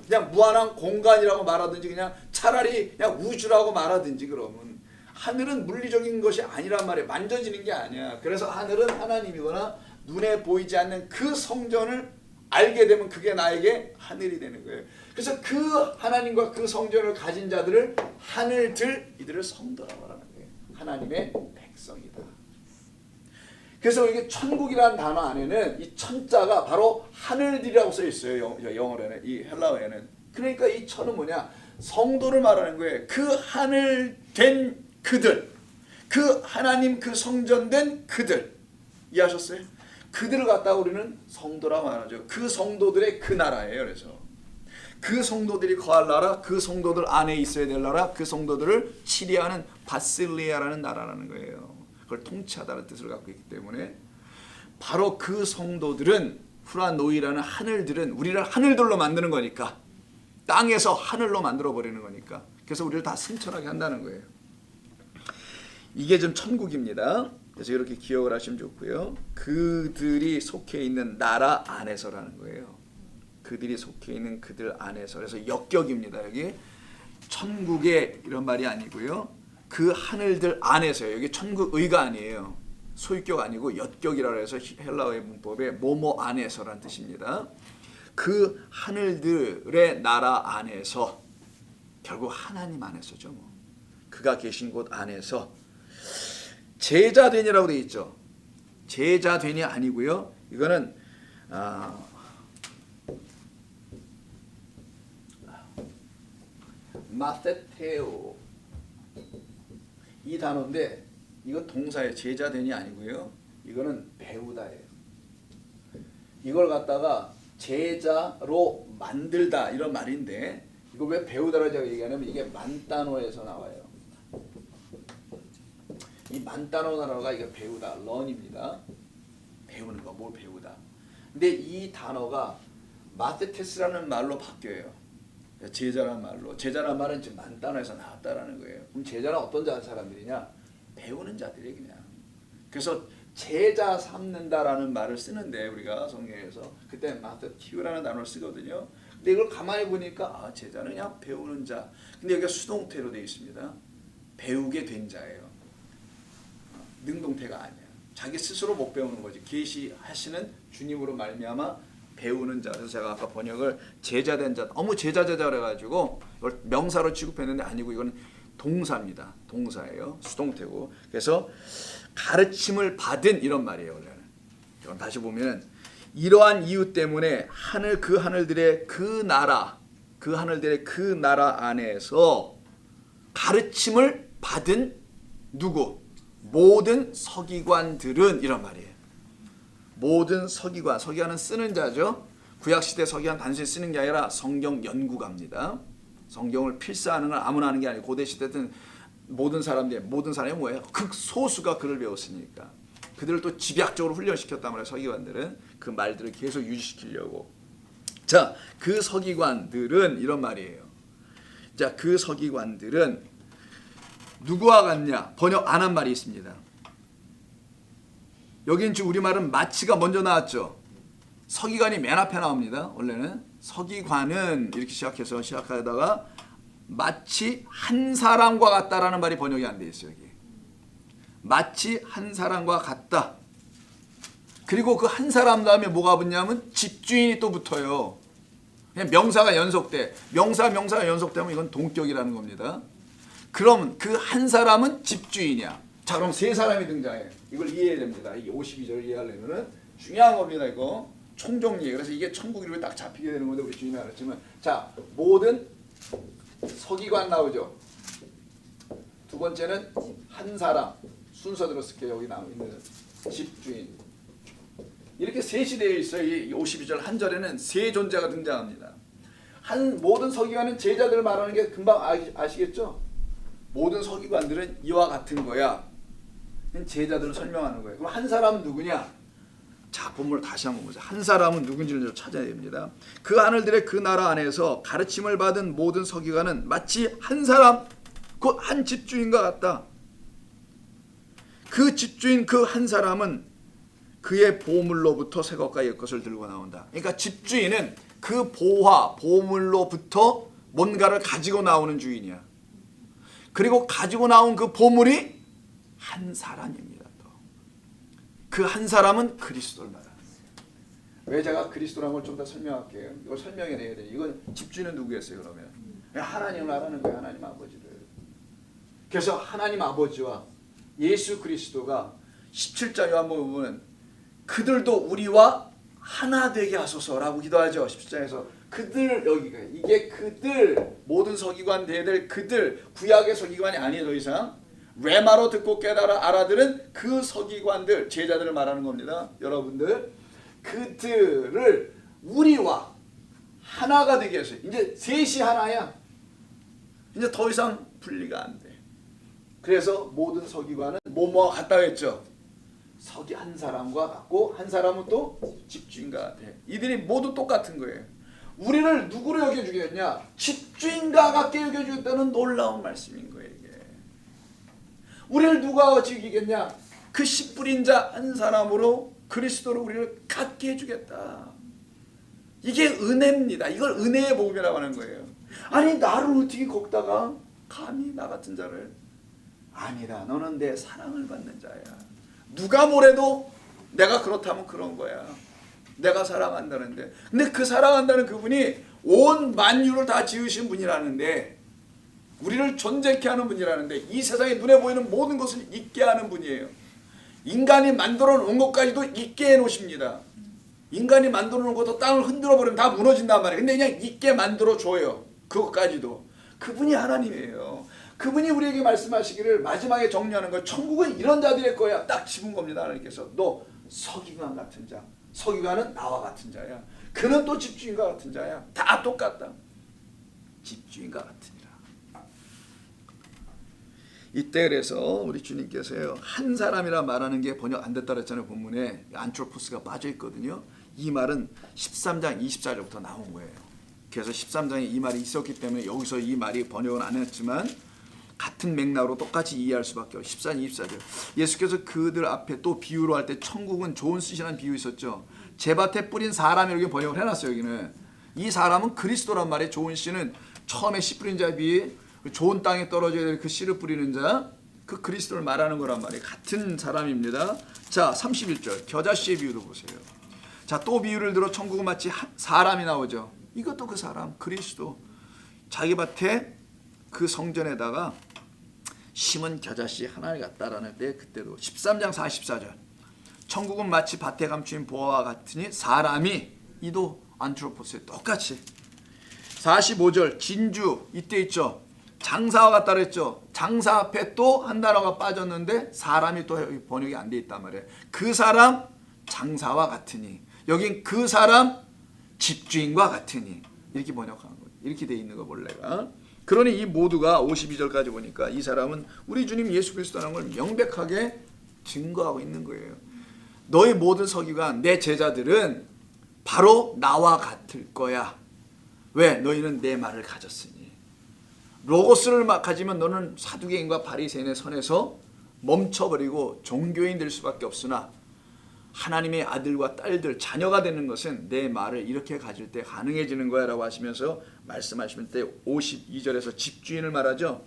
그냥 무한한 공간이라고 말하든지 그냥 차라리 그냥 우주라고 말하든지 그러면 하늘은 물리적인 것이 아니란 말이에요. 만져지는 게 아니야. 그래서 하늘은 하나님이거나 눈에 보이지 않는 그 성전을 알게 되면 그게 나에게 하늘이 되는 거예요. 그래서 그 하나님과 그 성전을 가진 자들을 하늘들 이들을 성도라고 하는 거예요. 하나님의 백성이다. 그래서 이게 천국이라는 단어 안에는 이 천자가 바로 하늘들이라고 써 있어요. 영어로는 이 헬라어에는. 그러니까 이 천은 뭐냐? 성도를 말하는 거예요. 그 하늘 된 그들, 그 하나님 그 성전 된 그들. 이해하셨어요? 그들을 갖다가 우리는 성도라고 말하죠. 그 성도들의 그 나라예요. 그래서 그 성도들이 거할 나라, 그 성도들 안에 있어야 될 나라, 그 성도들을 치리하는 바실리아라는 나라라는 거예요. 그걸 통치하다는 뜻을 갖고 있기 때문에 바로 그 성도들은 푸란 노이라는 하늘들은 우리를 하늘들로 만드는 거니까, 땅에서 하늘로 만들어 버리는 거니까, 그래서 우리를 다 승천하게 한다는 거예요. 이게 좀 천국입니다. 그래서 이렇게 기억을 하시면 좋고요. 그들이 속해 있는 나라 안에서라는 거예요. 그들이 속해 있는 그들 안에서. 그래서 역격입니다. 여기 천국의 이런 말이 아니고요. 그 하늘들 안에서요. 여기 천국의가 아니에요. 소유격 아니고 엿격이라고 해서 헬라어의 문법에 뭐뭐 안에서라는 뜻입니다. 그 하늘들의 나라 안에서, 결국 하나님 안에서죠. 뭐. 그가 계신 곳 안에서 제자되니라고 되어 있죠. 제자되니 아니고요. 이거는 마세테오 이 단어인데, 이거 동사예요. 제자되니 아니고요. 이거는 배우다예요. 이걸 갖다가 제자로 만들다 이런 말인데, 이거 왜 배우다라고 제가 얘기하냐면 이게 만단어에서 나와요. 이 만단어가 이게 배우다, 런입니다. 배우는 거, 뭘 배우다. 근데 이 단어가 마테테스라는 말로 바뀌어요. 제자란 말로. 제자란 말은 지금 만단어에서 나왔다라는 거예요. 그럼 제자는 어떤 사람들이냐? 배우는 자들이 그냥. 그래서 제자 삼는다라는 말을 쓰는데 우리가 성경에서 그때 마테티우라는 단어를 쓰거든요. 근데 이걸 가만히 보니까 제자는 그냥 배우는 자. 근데 여기가 수동태로 되어 있습니다. 배우게 된 자예요. 능동태가 아니야. 자기 스스로 못 배우는 거지. 계시하시는 주님으로 말미암아 배우는 자. 그래서 제가 아까 번역을 제자된 자, 너무 제자 그래가지고 이걸 명사로 취급했는데 아니고 이건 동사입니다. 동사예요. 수동태고. 그래서 가르침을 받은 이런 말이에요. 원래는. 그럼 다시 보면 이러한 이유 때문에 그 하늘들의 그 나라, 그 하늘들의 그 나라 안에서 가르침을 받은 누구? 모든 서기관들은 이런 말이에요. 모든 서기관, 서기관은 쓰는 자죠. 구약시대 서기관 단순히 쓰는 게 아니라 성경 연구가입니다. 성경을 필사하는 건 아무나 하는 게 아니고 고대시대 때는 모든 사람이 뭐예요? 극소수가 글을 배웠으니까. 그들을 또 집약적으로 훈련시켰단 말이에요. 서기관들은 그 말들을 계속 유지시키려고. 자, 그 서기관들은 이런 말이에요. 자, 그 서기관들은 누구와 같냐? 번역 안 한 말이 있습니다. 여긴 지금 우리말은 마치가 먼저 나왔죠. 서기관이 맨 앞에 나옵니다. 원래는 서기관은 이렇게 시작하다가 마치 한 사람과 같다라는 말이 번역이 안 돼 있어요. 여기. 마치 한 사람과 같다. 그리고 그 한 사람 다음에 뭐가 붙냐면 집주인이 또 붙어요. 그냥 명사가 연속돼. 명사가 연속되면 이건 동격이라는 겁니다. 그럼 그 한 사람은 집주인이야. 자, 그럼 세 사람이 등장해. 이걸 이해해야 됩니다. 이게 52절 이해하려면은 중요한 겁니다. 이거 총정리. 그래서 이게 천국 이름에 딱 잡히게 되는 건데 우리 주님이 알았지만, 자, 모든 서기관 나오죠. 두 번째는 한 사람. 순서대로 쓸게요. 여기 나와 있는 집주인. 이렇게 셋이 되어 있어요. 이 52절 한 절에는 세 존재가 등장합니다. 모든 서기관은 제자들을 말하는 게 금방 아시겠죠? 모든 서기관들은 이와 같은 거야. 제자들을 설명하는 거예요. 그럼 한 사람은 누구냐? 자, 본문을 다시 한번 보자. 한 사람은 누군지를 찾아야 됩니다. 그 하늘들의 그 나라 안에서 가르침을 받은 모든 서기관은 마치 한 사람, 곧 한 집주인과 같다. 그 집주인 그 한 사람은 그의 보물로부터 새 것과 옛 것을 들고 나온다. 그러니까 집주인은 그 보물로부터 뭔가를 가지고 나오는 주인이야. 그리고 가지고 나온 그 보물이 한 사람입니다. 그 한 사람은 그리스도를 말하는 거예요. 왜 제가 그리스도라는 걸 좀 더 설명할게요. 이걸 설명해내야 돼요. 이건 집주인은 누구였어요? 그러면 하나님을 말하는 거예요. 하나님 아버지를. 그래서 하나님 아버지와 예수 그리스도가 17장 요한복음 보면 그들도 우리와 하나 되게 하소서라고 기도하죠. 17장에서 그들, 여기가 이게 그들, 모든 서기관 대들 그들, 구약의 서기관이 아니에요. 더 이상 레마로 듣고 깨달아 알아들은 그 서기관들, 제자들을 말하는 겁니다. 여러분들, 그들을 우리와 하나가 되게 했어요. 이제 셋이 하나야. 이제 더 이상 분리가 안 돼. 그래서 모든 서기관은 뭐뭐와 같다고 했죠. 서기 한 사람과 같고 한 사람은 또 집주인과 같아. 이들이 모두 똑같은 거예요. 우리를 누구로 여겨주겠냐? 집주인과 같게 여겨주겠다는 놀라운 말씀인 거예요. 이게. 우리를 누가 여기겠냐? 그 씨 뿌린 자 한 사람으로 그리스도로 우리를 갖게 해주겠다. 이게 은혜입니다. 이걸 은혜의 복음이라고 하는 거예요. 아니 나를 어떻게 걷다가 감히 나 같은 자를, 아니다. 너는 내 사랑을 받는 자야. 누가 뭐래도 내가 그렇다면 그런 거야. 내가 사랑한다는데. 근데 그 사랑한다는 그분이 온 만유를 다 지으신 분이라는데, 우리를 존재케 하는 분이라는데, 이 세상에 눈에 보이는 모든 것을 있게 하는 분이에요. 인간이 만들어 놓은 것까지도 있게 해 놓으십니다. 인간이 만들어 놓은 것도 땅을 흔들어 버리면 다 무너진단 말이에요. 근데 그냥 있게 만들어 줘요. 그것까지도. 그분이 하나님이에요. 그분이 우리에게 말씀하시기를 마지막에 정리하는 거예요. 천국은 이런 자들일 거야. 딱 집은 겁니다. 하나님께서. 너 서기관 같은 자. 서기관은 나와 같은 자야. 그는 또 집주인과 같은 자야. 다 똑같다. 집주인과 같으니라. 이때 그래서 우리 주님께서요, 한 사람이라 말하는 게 번역 안 됐다 그랬잖아요. 본문에 안트로포스가 빠져 있거든요. 이 말은 13장 24절부터 나온 거예요. 그래서 13장에 이 말이 있었기 때문에 여기서 이 말이 번역은 안 했지만 같은 맥락으로 똑같이 이해할 수밖에 없어요. 14장 24절. 예수께서 그들 앞에 또 비유로 할 때 천국은 좋은 씨라는 비유 있었죠. 제밭에 뿌린 사람이 여기 번역을 해놨어요. 여기는 이 사람은 그리스도란 말이에요. 좋은 씨는 처음에 씨 뿌린 자에 비해 좋은 땅에 떨어져야 될 그 씨를 뿌리는 자, 그 그리스도를 말하는 거란 말이에요. 같은 사람입니다. 자, 31절 겨자씨의 비유도 보세요. 자, 또 비유를 들어 천국은 마치 사람이 나오죠. 이것도 그 사람 그리스도. 자기 밭에 그 성전에다가 심은 겨자씨 하나를 갖다라는 때, 그때도 13장 44절 천국은 마치 밭에 감추인 보화와 같으니 사람이, 이도 안트로포스에 똑같이. 45절 진주, 이때 있죠. 장사와 같다 그랬죠. 장사 앞에 또 한 단어가 빠졌는데 사람이 또 번역이 안 돼 있단 말이에요. 그 사람 장사와 같으니, 여긴 그 사람 집주인과 같으니, 이렇게 번역하는 거예요. 이렇게 돼 있는 거 본래가. 그러니 이 모두가 52절까지 보니까 이 사람은 우리 주님 예수 그리스도라는 걸 명백하게 증거하고 있는 거예요. 너희 모든 서기관, 내 제자들은 바로 나와 같을 거야. 왜? 너희는 내 말을 가졌으니. 로고스를 가지면 너는 사두개인과 바리새인의 선에서 멈춰버리고 종교인 될 수밖에 없으나 하나님의 아들과 딸들, 자녀가 되는 것은 내 말을 이렇게 가질 때 가능해지는 거야 라고 하시면서 말씀하시면 때 52절에서 집주인을 말하죠.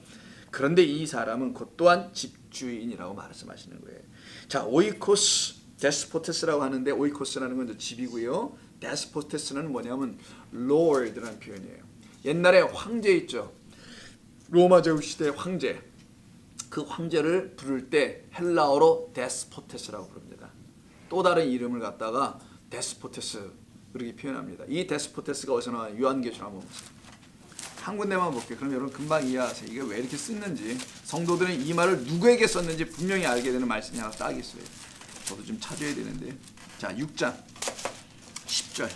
그런데 이 사람은 곧 또한 집주인이라고 말씀하시는 거예요. 자, 오이코스 데스포테스라고 하는데, 오이코스라는 건 집이고요. 데스포테스는 뭐냐면 Lord라는 표현이에요. 옛날에 황제 있죠. 로마 제국 시대의 황제. 그 황제를 부를 때 헬라어로 데스포테스라고 부릅니다. 또 다른 이름을 갖다가 데스포테스 그렇게 표현합니다. 이 데스포테스가 어디서 나와요? 요한계시록 한번 보세요. 한 군데만 볼게요. 그럼 여러분 금방 이해하세요. 이게 왜 이렇게 쓰는지, 성도들은 이 말을 누구에게 썼는지 분명히 알게 되는 말씀이 하나 딱 있어요. 저도 좀 찾아야 되는데. 자, 6장 10절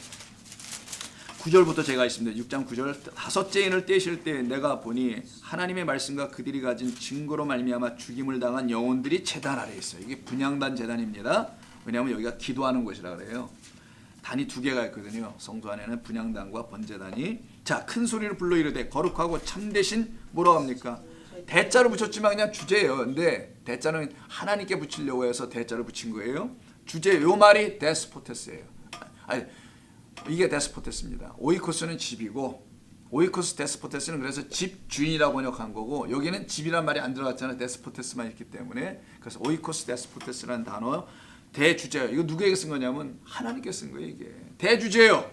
9절부터 제가 있습니다. 6장 9절. 다섯째 인을 떼실 때 내가 보니 하나님의 말씀과 그들이 가진 증거로 말미암아 죽임을 당한 영혼들이 제단 아래에 있어요. 이게 분향단 제단입니다. 왜냐하면 여기가 기도하는 곳이라 그래요. 단이 두 개가 있거든요. 성도 안에는 분향단과 번제단이. 자, 큰 소리를 불러 이르되 거룩하고 참되신 뭐라고 합니까? 대자를 붙였지만 그냥 주제예요. 근데 대자는 하나님께 붙이려고 해서 대자를 붙인 거예요. 주제, 요 말이 데스포테스예요. 아니, 이게 데스포테스입니다. 오이코스는 집이고, 오이코스 데스포테스는 그래서 집주인이라고 번역한 거고, 여기는 집이란 말이 안 들어갔잖아요. 데스포테스만 있기 때문에. 그래서 오이코스 데스포테스라는 단어, 대주제요. 이거 누구에게 쓴 거냐면 하나님께 쓴 거예요. 이게 대주제요.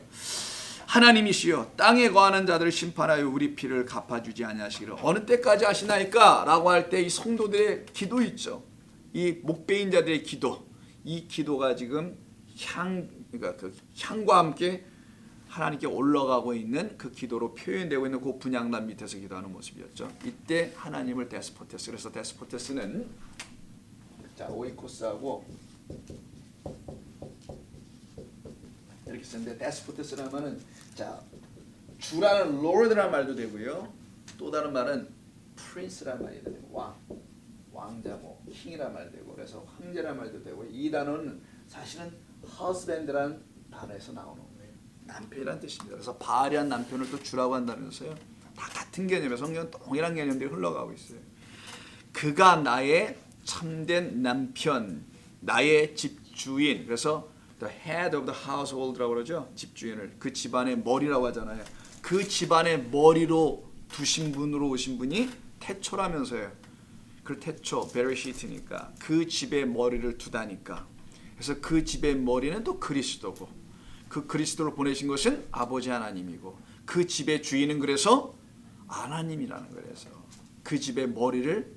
하나님이시여 땅에 거하는 자들을 심판하여 우리 피를 갚아주지 아니하시기를 어느 때까지 하시나이까? 라고 할 때 이 성도들의 기도 있죠. 이 목베인 자들의 기도, 이 기도가 지금 그러니까 그 향과 함께 하나님께 올라가고 있는 그 기도로 표현되고 있는 그 분향단 밑에서 기도하는 모습이었죠. 이때 하나님을 데스포테스, 그래서 데스포테스는, 자, 오이코스하고 이렇게 쓰는데, 데스포테스라는 말은, 자, 주라는 Lord라는 말도 되고요. 또 다른 말은 Prince라는 말이 되고, 왕자고 킹이라는 말도 되고, 그래서 황제라는 말도 되고, 이 단어는 사실은 husband라는 단어에서 나오는 거예요. 남편이란 뜻입니다. 그래서 바알이란 남편을 또 주라고 한다면서요. 다 같은 개념에 성경은 동일한 개념들이 흘러가고 있어요. 그가 나의 참된 남편, 나의 집주인. 그래서 the head of the household라고 그러죠. 집주인을 그 집안의 머리라고 하잖아요. 그 집안의 머리로 두신 분으로 오신 분이 태초라면서요. 그 태초, 베레시트니까 그 집의 머리를 두다니까. 그래서 그 집의 머리는 또 그리스도고, 그 그리스도를 보내신 것은 아버지 하나님이고, 그 집의 주인은 그래서 하나님이라는 거예요. 그래서 그 집의 머리를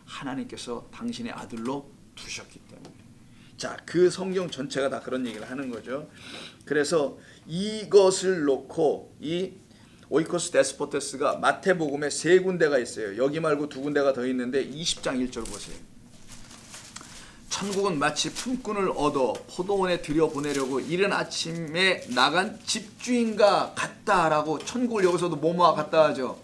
하나님께서 당신의 아들로 두셨기 때문에. 자, 그 성경 전체가 다 그런 얘기를 하는 거죠. 그래서 이것을 놓고 이 오이코스 데스포테스가 마태복음에 3군데가 있어요. 여기 말고 2군데가 더 있는데 20장 1절 보세요. 천국은 마치 품꾼을 얻어 포도원에 들여보내려고 이른 아침에 나간 집주인과 같다라고, 천국을 여기서도 뭐뭐와 같다 하죠.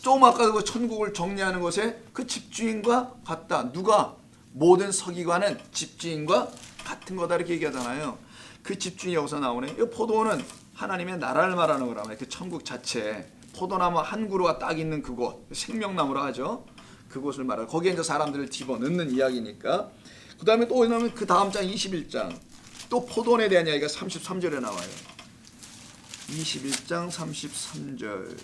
좀 아까 그 천국을 정리하는 것에 그 집주인과 같다. 누가? 모든 서기관은 집주인과 같은 거다 이렇게 얘기하잖아요. 그 집주인이 여기서 나오네. 이 포도원은 하나님의 나라를 말하는 거라면 그 천국 자체, 포도나무 한 그루가 딱 있는 그곳, 생명나무라 하죠. 그곳을 말하고 거기에 이제 사람들을 집어넣는 이야기니까. 그 다음에 또 왜냐면 그 다음 장 21장 또 포도원에 대한 이야기가 33절에 나와요. 21장 33절.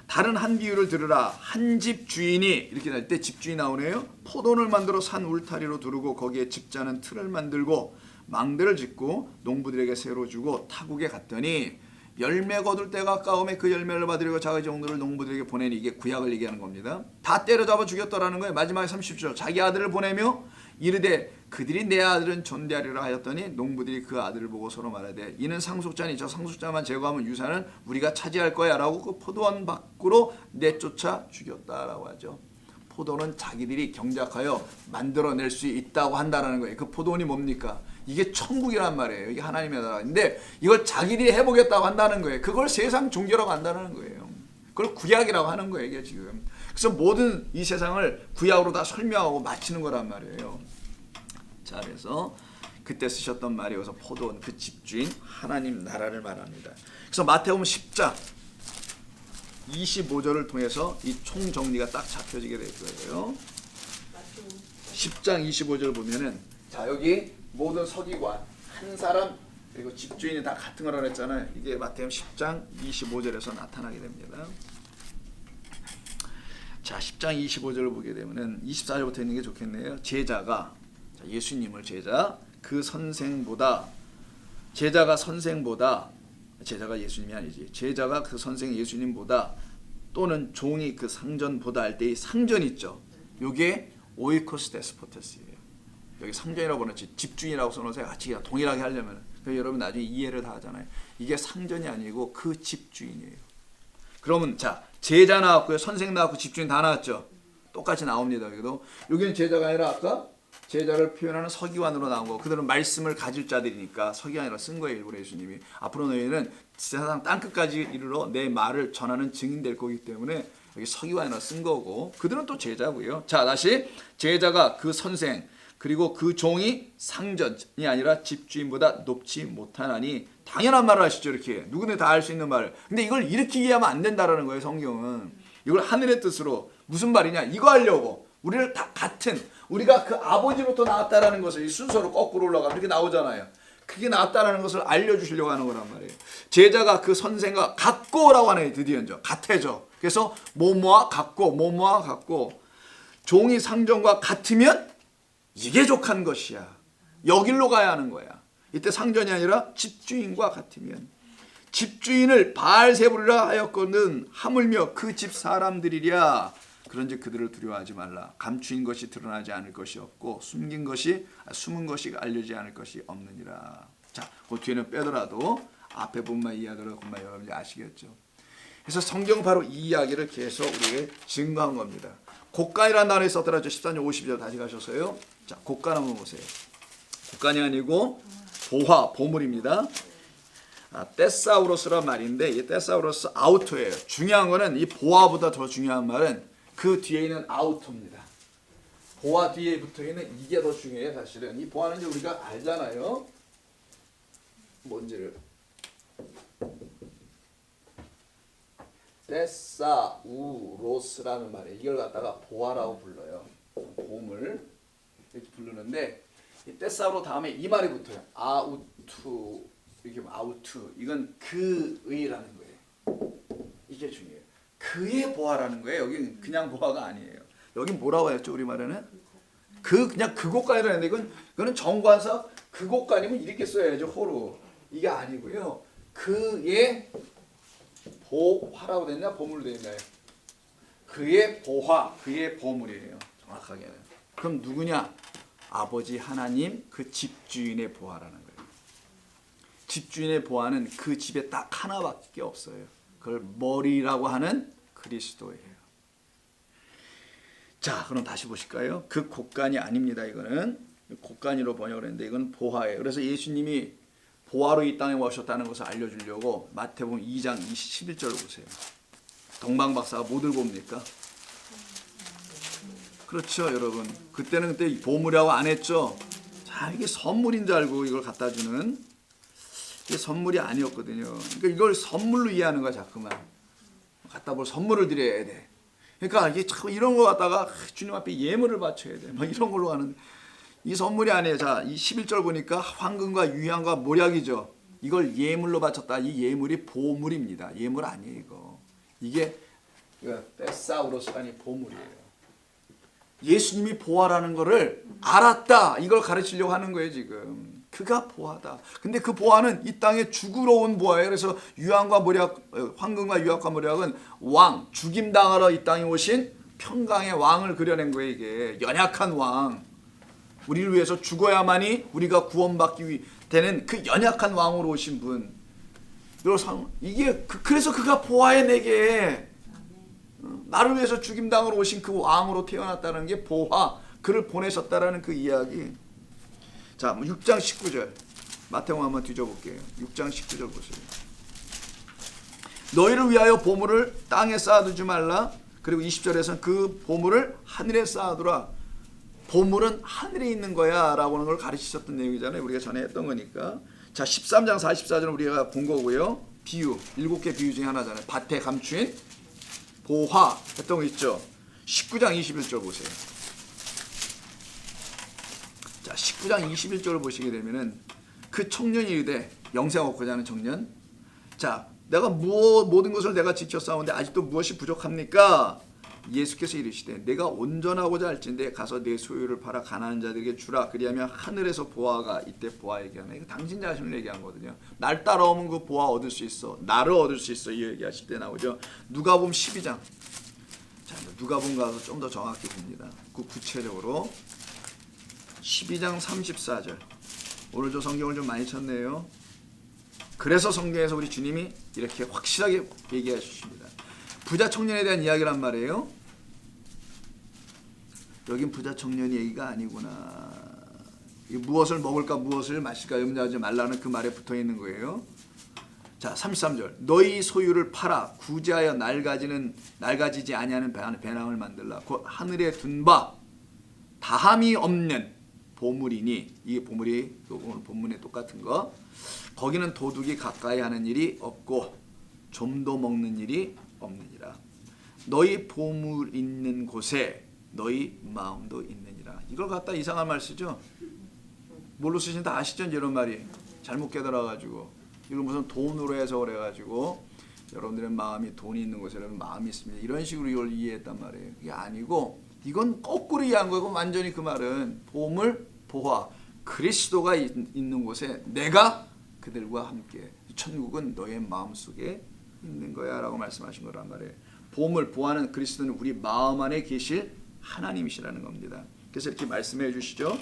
다른 한 비유를 들으라. 한 집 주인이, 이렇게 할 때 집주인이 나오네요. 포도원을 만들어 산 울타리로 두르고 거기에 집자는 틀을 만들고 망대를 짓고 농부들에게 새로 주고 타국에 갔더니 열매 거둘 때가 가까우매 그 열매를 받으려고 자기 종들을 농부들에게 보내니, 이게 구약을 얘기하는 겁니다. 다 때려잡아 죽였더라는 거예요. 마지막에 30절 자기 아들을 보내며 이르되 그들이 내 아들은 존대하리라 하였더니 농부들이 그 아들을 보고 서로 말하되 이는 상속자니 저 상속자만 제거하면 유산은 우리가 차지할 거야 라고 그 포도원 밖으로 내쫓아 죽였다라고 하죠. 포도는 자기들이 경작하여 만들어낼 수 있다고 한다는 거예요. 그 포도원이 뭡니까? 이게 천국이란 말이에요. 이게 하나님의 나라인데 이걸 자기들이 해보겠다고 한다는 거예요. 그걸 세상 종교라고 한다는 거예요. 그걸 구약이라고 하는 거예요. 이게 지금. 그래서 모든 이 세상을 구약으로 다 설명하고 마치는 거란 말이에요. 자, 그래서 그때 쓰셨던 말이 여기서 포도원, 그 집주인 하나님 나라를 말합니다. 그래서 마태복음 10장 25절을 통해서 이 총정리가 딱 잡혀지게 될 거예요. 10장 25절 보면은, 자, 여기 모든 서기관 한 사람 그리고 집주인이 다 같은 거라고 했잖아요. 이게 마태복음 10장 25절에서 나타나게 됩니다. 자, 10장 25절을 보게 되면은 24절부터 있는 게 좋겠네요. 제자가, 자, 예수님을 제자 그 선생보다, 제자가 선생보다, 제자가 예수님이 아니지, 제자가 그 선생 예수님보다 또는 종이 그 상전보다 할 때 이 상전 있죠. 이게 오이코스 데스포테스예요. 여기 상전이라고 보냈지 집주인이라고 써놓으세요. 같이 동일하게 하려면. 여러분 나중에 이해를 다 하잖아요. 이게 상전이 아니고 그 집주인이에요. 그러면 자, 제자 나왔고요, 선생 나왔고 집주인 다 나왔죠. 똑같이 나옵니다. 여기도. 여기는 제자가 아니라 아까 제자를 표현하는 서기관으로 나온 거. 그들은 말씀을 가질 자들이니까 서기관이라 쓴 거예요. 일부러 예수님이. 앞으로 너희는 세상 땅끝까지 이르러 내 말을 전하는 증인 될 거기 때문에 여기 서기관이라 쓴 거고, 그들은 또 제자고요. 자, 다시 제자가 그 선생 그리고 그 종이 상전이 아니라 집주인보다 높지 못하나니, 당연한 말을 하시죠. 이렇게 누구나 다 알 수 있는 말을. 근데 이걸 이렇게 이해하면 안 된다라는 거예요. 성경은 이걸 하늘의 뜻으로, 무슨 말이냐, 이거 하려고 우리를 다 같은, 우리가 그 아버지로부터 나왔다라는 것을 이 순서로 거꾸로 올라가면 이렇게 나오잖아요. 그게 나왔다라는 것을 알려주시려고 하는 거란 말이에요. 제자가 그 선생과 같고라고 하네요. 드디어 이제 같아져. 그래서 뭐뭐와 같고 뭐뭐와 같고, 종이 상전과 같으면 이게 족한 것이야. 여길로 가야 하는 거야. 이때 상전이 아니라 집주인과 같으면, 집주인을 바알세불이라 하였거든 하물며 그 집 사람들이랴. 그런즉 그들을 두려워하지 말라. 감추인 것이 드러나지 않을 것이 없고 숨은 것이 알려지지 않을 것이 없느니라. 자, 그 뒤에는 빼더라도 앞에 부분만 이해하더라도 그만 여러분이 아시겠죠. 그래서 성경 바로 이 이야기를 계속 우리에게 증거한 겁니다. 곡간이라는 단어에 썼더라죠. 14절 50절 다시 가셨어요. 자, 곡간 한번 보세요. 곡간이 아니고 보화, 보물입니다. 테사우로스란 말인데, 이 테사우로스 아우토예요. 중요한 거는 이 보화보다 더 중요한 말은 그 뒤에 있는 아우토입니다. 보화 뒤에 붙어 있는 이게 더 중요해요. 사실은 이 보화는 이제 우리가 알잖아요. 뭔지를. 데사우로스라는 말이에요. 이걸 갖다가 보아라고 불러요. 보물 이렇게 부르는데 이 데사우로 다음에 이 말이 붙어요. 아우투 이렇게 아우투 이건 그의라는 거예요. 이게 중요해요. 그의 보아라는 거예요. 여기 그냥 보아가 아니에요. 여기 뭐라고 했죠 우리 말에는? 그냥 그곳간이라는데 이거는 정관사 그곳간이면 이렇게 써야죠 호로. 이게 아니고요. 그의 보화라고 됐나 보물로 됐나요? 그의 보화, 그의 보물이에요. 정확하게는. 그럼 누구냐? 아버지 하나님 그 집주인의 보화라는 거예요. 집주인의 보화는 그 집에 딱 하나밖에 없어요. 그걸 머리라고 하는 그리스도예요. 자, 그럼 다시 보실까요? 그 곳간이 아닙니다. 이거는 곳간이로 번역을 했는데 이건 보화예요. 그래서 예수님이 보화로 이 땅에 오셨다는 것을 알려주려고 마태복음 2장 11절을 보세요. 동방박사가 뭐 들고 옵니까? 그렇죠, 여러분. 그때는 그때 보물이라고 안 했죠. 자, 이게 선물인 줄 알고 이걸 갖다 주는 이게 선물이 아니었거든요. 그러니까 이걸 선물로 이해하는 거야, 자꾸만. 갖다 볼 선물을 드려야 돼. 그러니까 이게 참 이런 거 갖다가 주님 앞에 예물을 바쳐야 돼. 막 이런 걸로 하는 이 선물이 아니에요. 자, 이 11절 보니까 황금과 유향과 모략이죠. 이걸 예물로 바쳤다. 이 예물이 보물입니다. 예물 아니에요, 이거. 이게 데사우로스가 아니 보물이에요. 예수님이 보화라는 거를 알았다. 이걸 가르치려고 하는 거예요, 지금. 그가 보화다. 근데 그 보화는 이 땅에 죽으러 온 보화예요. 그래서 유황과 모략, 황금과 유황과 모략은 왕, 죽임당하러 이 땅에 오신 평강의 왕을 그려낸 거예요, 이게. 연약한 왕. 우리를 위해서 죽어야만이 우리가 구원받기 되는 그 연약한 왕으로 오신 분. 이게 그래서 그가 보화에 내게 나를 위해서 죽임당으로 오신 그 왕으로 태어났다는 게 보화, 그를 보내셨다라는 그 이야기. 자, 6장 19절 마태복음 한번 뒤져볼게요. 6장 19절 보세요. 너희를 위하여 보물을 땅에 쌓아두지 말라. 그리고 20절에서는 그 보물을 하늘에 쌓아두라. 보물은 하늘에 있는 거야 라고 하는 걸 가르치셨던 내용이잖아요. 우리가 전에 했던 거니까. 자, 13장 44절은 우리가 본 거고요. 비유, 7개 비유 중에 하나잖아요. 밭에 감추인 보화 했던 거 있죠. 19장 21절 보세요. 자, 19장 21절을 보시게 되면은 그 청년이 이르되 영생 얻고자 하는 청년. 자, 내가 모든 것을 내가 지켜 싸우는데 아직도 무엇이 부족합니까? 예수께서 이르시되 내가 온전하고자 할진대 가서 내 소유를 팔아 가난한 자들에게 주라. 그리하면 하늘에서 보화가 이때 보화 얘기하면 이거 당신 자신을 얘기한 거거든요. 날 따라오면 그 보화 얻을 수 있어. 나를 얻을 수 있어. 이 얘기하실 때 나오죠. 누가복음 12장. 자, 누가복음 가서 좀 더 정확히 봅니다. 그 구체적으로 12장 34절. 오늘 저 성경을 좀 많이 쳤네요. 그래서 성경에서 우리 주님이 이렇게 확실하게 얘기해 주십니다. 부자 청년에 대한 이야기란 말이에요. 여긴 부자 청년 얘기가 아니구나. 무엇을 먹을까 무엇을 마실까 염려하지 말라는 그 말에 붙어 있는 거예요. 자, 33절. 너희 소유를 팔아 구제하여 낡아지지 아니하는 배낭을 만들라. 곧 하늘에 둔 바 다함이 없는 보물이니, 이게 보물이 오늘 본문에 똑같은 거. 거기는 도둑이 가까이 하는 일이 없고 좀도 먹는 일이 없느니라. 너희 보물 있는 곳에 너희 마음도 있느니라. 이걸 갖다 이상한 말 쓰죠. 뭘로 쓰신지 다 아시죠? 이런 말이 잘못 깨달아가지고 이걸 무슨 돈으로 해서 그래가지고 여러분들의 마음이 돈이 있는 곳에 마음이 있습니다. 이런 식으로 이걸 이해했단 말이에요. 이게 아니고 이건 거꾸로 이해한 거고 완전히 그 말은 보물, 보화, 그리스도가 있는 곳에 내가 그들과 함께 천국은 너의 마음속에 있는 거야 라고 말씀하신 거란 말이에요. 보물, 보화는 그리스도는 우리 마음 안에 계실 하나님이시라는 겁니다. 그래서 이렇게 말씀해 주시죠.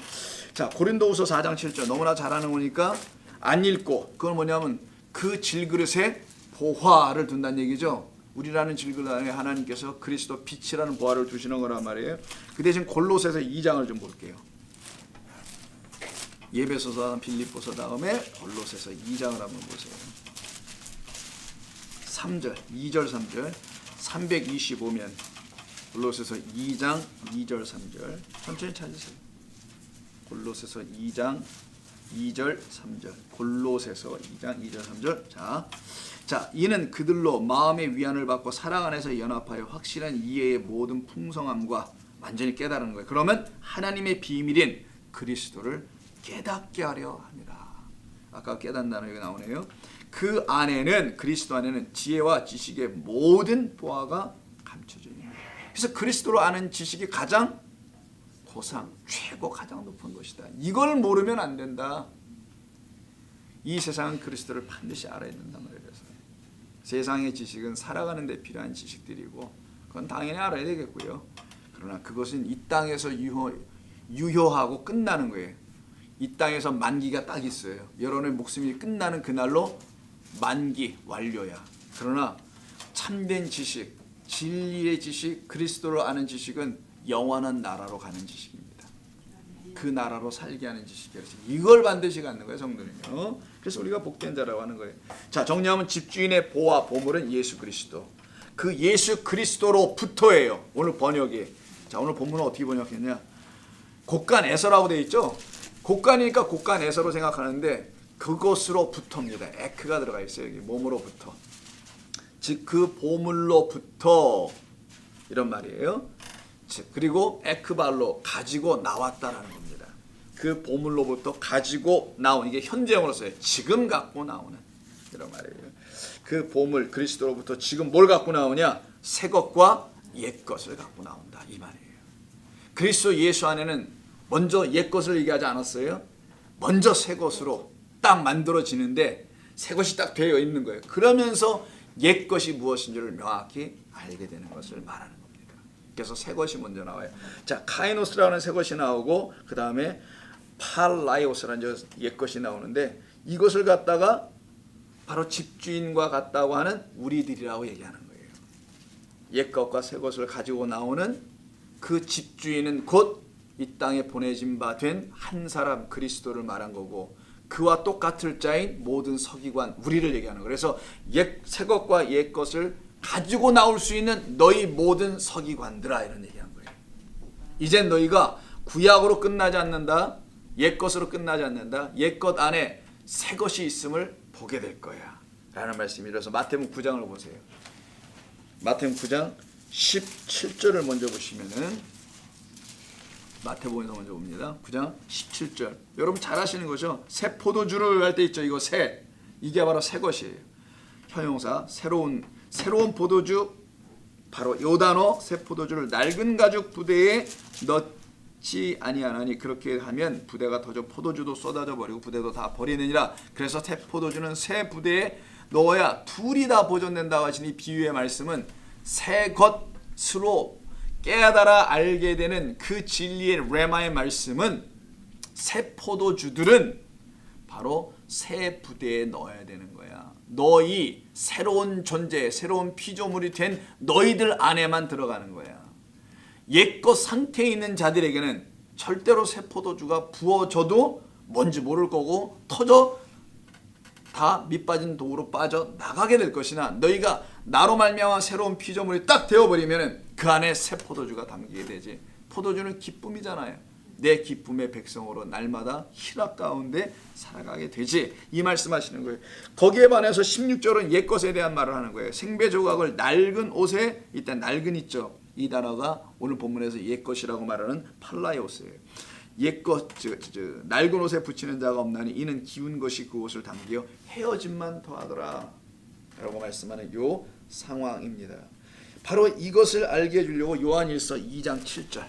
자, 고린도후서 4장 7절 너무나 잘 아는 거니까 안 읽고, 그건 뭐냐면 그 질그릇에 보화를 둔다는 얘기죠. 우리라는 질그릇 안에 하나님께서 그리스도 빛이라는 보화를 두시는 거란 말이에요. 그 대신 골로새서 2장을 좀 볼게요. 예배소서, 빌립보서 다음에 골로새서 2장을 한번 보세요. 3절, 2절, 3절, 325면 골로새서 2장 2절 3절 천천히 찾으세요. 골로새서 2장 2절 3절. 골로새서 2장 2절 3절. 자, 이는 그들로 마음의 위안을 받고 사랑 안에서 연합하여 확실한 이해의 모든 풍성함과 완전히 깨달은 거예요. 그러면 하나님의 비밀인 그리스도를 깨닫게 하려 함이라. 아까 깨닫는다는 얘기가 나오네요. 그 안에는, 그리스도 안에는 지혜와 지식의 모든 보화가 감춰져 있는 거예요. 그래서 그리스도를 아는 지식이 가장 고상, 최고, 가장 높은 것이다. 이걸 모르면 안 된다. 이 세상은 그리스도를 반드시 알아야 된단 말이에요. 세상의 지식은 살아가는 데 필요한 지식들이고 그건 당연히 알아야 되겠고요. 그러나 그것은 이 땅에서 유효하고 끝나는 거예요. 이 땅에서 만기가 딱 있어요. 여러분의 목숨이 끝나는 그날로 만기 완료야. 그러나 참된 지식, 진리의 지식, 그리스도를 아는 지식은 영원한 나라로 가는 지식입니다. 그 나라로 살게 하는 지식이에요. 이걸 반드시 갖는 거예요, 성도는요. 그래서 우리가 복된 자라고 하는 거예요. 자, 정리하면 집주인의 보화, 보물은 예수 그리스도. 그 예수 그리스도로부터예요. 오늘 번역이. 자, 오늘 본문은 어떻게 번역했냐? 곡간에서라고 되어 있죠. 곡간이니까 곡간에서로 생각하는데 그것으로부터입니다. 에크가 들어가 있어요. 여기 몸으로부터. 즉 그 보물로부터 이런 말이에요. 즉 그리고 에크발로 가지고 나왔다라는 겁니다. 그 보물로부터 가지고 나온, 이게 현재형으로 써요. 지금 갖고 나오는 이런 말이에요. 그 보물 그리스도로부터 지금 뭘 갖고 나오냐? 새 것과 옛 것을 갖고 나온다 이 말이에요. 그리스도 예수 안에는 먼저 옛 것을 얘기하지 않았어요? 먼저 새 것으로 딱 만들어지는데 새 것이 딱 되어 있는 거예요. 그러면서 옛 것이 무엇인지를 명확히 알게 되는 것을 말하는 겁니다. 그래서 새 것이 먼저 나와요. 자, 카이노스라는 새 것이 나오고 그 다음에 팔라이오스라는 옛 것이 나오는데 이것을 갖다가 바로 집주인과 같다고 하는 우리들이라고 얘기하는 거예요. 옛 것과 새 것을 가지고 나오는 그 집주인은 곧 이 땅에 보내진 바 된 한 사람 그리스도를 말한 거고 그와 똑같을 자인 모든 서기관 우리를 얘기하는 거예요. 그래서 새 것과 옛 것을 가지고 나올 수 있는 너희 모든 서기관들아 이런 얘기한 거예요. 이젠 너희가 구약으로 끝나지 않는다. 옛 것으로 끝나지 않는다. 옛 것 안에 새 것이 있음을 보게 될 거야 라는 말씀이라서 마태복음 9장을 보세요. 마태복음 9장 17절을 먼저 보시면은 마태복음에서 먼저 봅니다. 9장 17절. 여러분 잘 아시는 거죠? 새 포도주를 할 때 있죠. 이거 새. 이게 바로 새 것이에요. 형용사 새로운 포도주 바로 요 단어 새 포도주를 낡은 가죽 부대에 넣지 아니하나니 그렇게 하면 부대가 터져 포도주도 쏟아져 버리고 부대도 다 버리느니라. 그래서 새 포도주는 새 부대에 넣어야 둘이 다 보존된다고 하신 이 비유의 말씀은 새 것으로 깨달아 알게 되는 그 진리의 레마의 말씀은 새 포도주들은 바로 새 부대에 넣어야 되는 거야. 너희 새로운 존재, 새로운 피조물이 된 너희들 안에만 들어가는 거야. 옛것 상태에 있는 자들에게는 절대로 새 포도주가 부어져도 뭔지 모를 거고 터져 다 밑빠진 독으로 빠져 나가게 될 것이나 너희가 나로 말미암아 새로운 피조물이 딱 되어버리면 그 안에 새 포도주가 담기게 되지. 포도주는 기쁨이잖아요. 내 기쁨의 백성으로 날마다 희락 가운데 살아가게 되지. 이 말씀하시는 거예요. 거기에 반해서 16절은 옛것에 대한 말을 하는 거예요. 생배 조각을 낡은 옷에 일단 낡은 있죠. 이 단어가 오늘 본문에서 옛것이라고 말하는 팔라이오스예요. 옛것 낡은 옷에 붙이는 자가 없나니 이는 기운 것이 그 옷을 담기어 헤어짐만 더하더라 라고 말씀하는 요 상황입니다. 바로 이것을 알게 해주려고 요한일서 2장 7절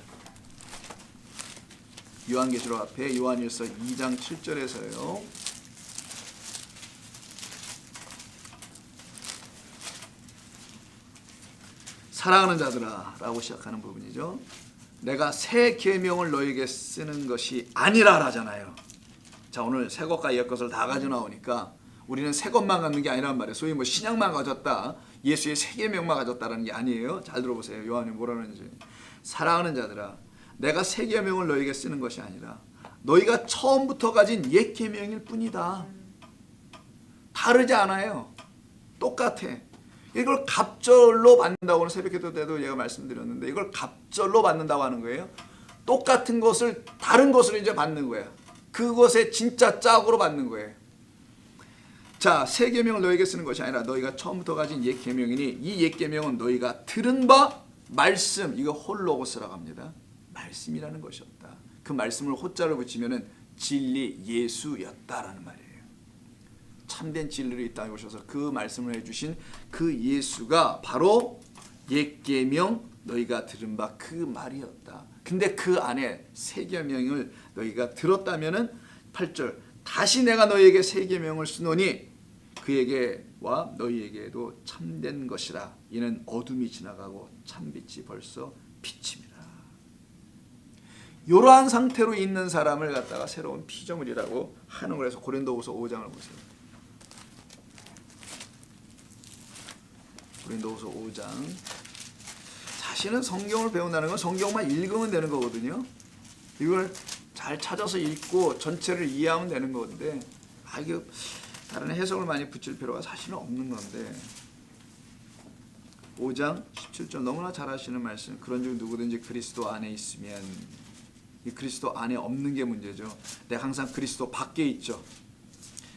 요한계시록 앞에 요한일서 2장 7절에서요 사랑하는 자들아 라고 시작하는 부분이죠. 내가 새 계명을 너에게 쓰는 것이 아니라 라잖아요. 자, 오늘 새 것과 옛 것을 다 가져 나오니까 우리는 새 것만 갖는 게 아니란 말이에요. 소위 뭐 신약만 가졌다, 예수의 새 계명만 가졌다라는 게 아니에요. 잘 들어보세요. 요한이 뭐라는지. 사랑하는 자들아, 내가 새 계명을 너에게 쓰는 것이 아니라 너희가 처음부터 가진 옛 계명일 뿐이다. 다르지 않아요. 똑같아. 이걸 갑절로 받는다고 오늘 새벽기도 때도 제가 말씀드렸는데 이걸 갑절로 받는다고 하는 거예요. 똑같은 것을 다른 것으로 이제 받는 거야. 그것의 진짜 짝으로 받는 거예요. 자, 새 계명을 너에게 쓰는 것이 아니라 너희가 처음부터 가진 옛 계명이니 이 옛 계명은 너희가 들은 바 말씀, 이거 홀로고스라고 합니다. 말씀이라는 것이었다. 그 말씀을 호자를 붙이면은 진리 예수였다라는 말이에요. 참된 진리를 이 땅에 오셔서 그 말씀을 해주신 그 예수가 바로 옛 계명 너희가 들은 바 그 말이었다. 근데 그 안에 새 계명을 너희가 들었다면은 8절 다시 내가 너희에게 새 계명을 쓰노니 그에게와 너희에게도 참된 것이라. 이는 어둠이 지나가고 참빛이 벌써 비칩니다. 이러한 상태로 있는 사람을 갖다가 새로운 피조물이라고 하는 거라서 고린도후서 5장을 보세요. 고린도후서 5장. 자신은 성경을 배운다는 건 성경만 읽으면 되는 거거든요. 이걸 잘 찾아서 읽고 전체를 이해하면 되는 건데 이게 다른 해석을 많이 붙일 필요가 사실은 없는 건데 5장 17절 너무나 잘 아시는 말씀. 그런즉 누구든지 그리스도 안에 있으면, 이 그리스도 안에 없는 게 문제죠. 내가 항상 그리스도 밖에 있죠.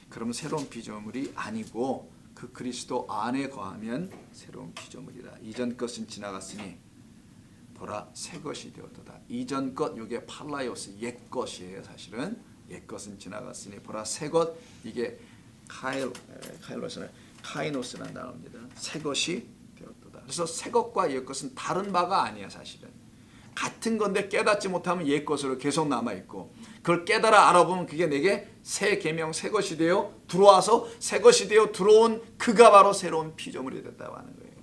그러면 새로운 피조물이 아니고 그 그리스도 안에 거하면 새로운 피조물이라. 이전 것은 지나갔으니 보라 새 것이 되었도다. 이전 것, 이게 팔라이오스 옛 것이에요. 사실은 옛 것은 지나갔으니 보라 새 것, 이게 카이노스라는 단어입니다. 새 것이 되었도다. 그래서 새 것과 옛 것은 다른 바가 아니야. 사실은 같은 건데 깨닫지 못하면 옛 것으로 계속 남아있고, 그걸 깨달아 알아보면 그게 내게 새 계명 새 것이 되어 들어와서 새 것이 되어 들어온 그가 바로 새로운 피조물이 됐다고 하는 거예요.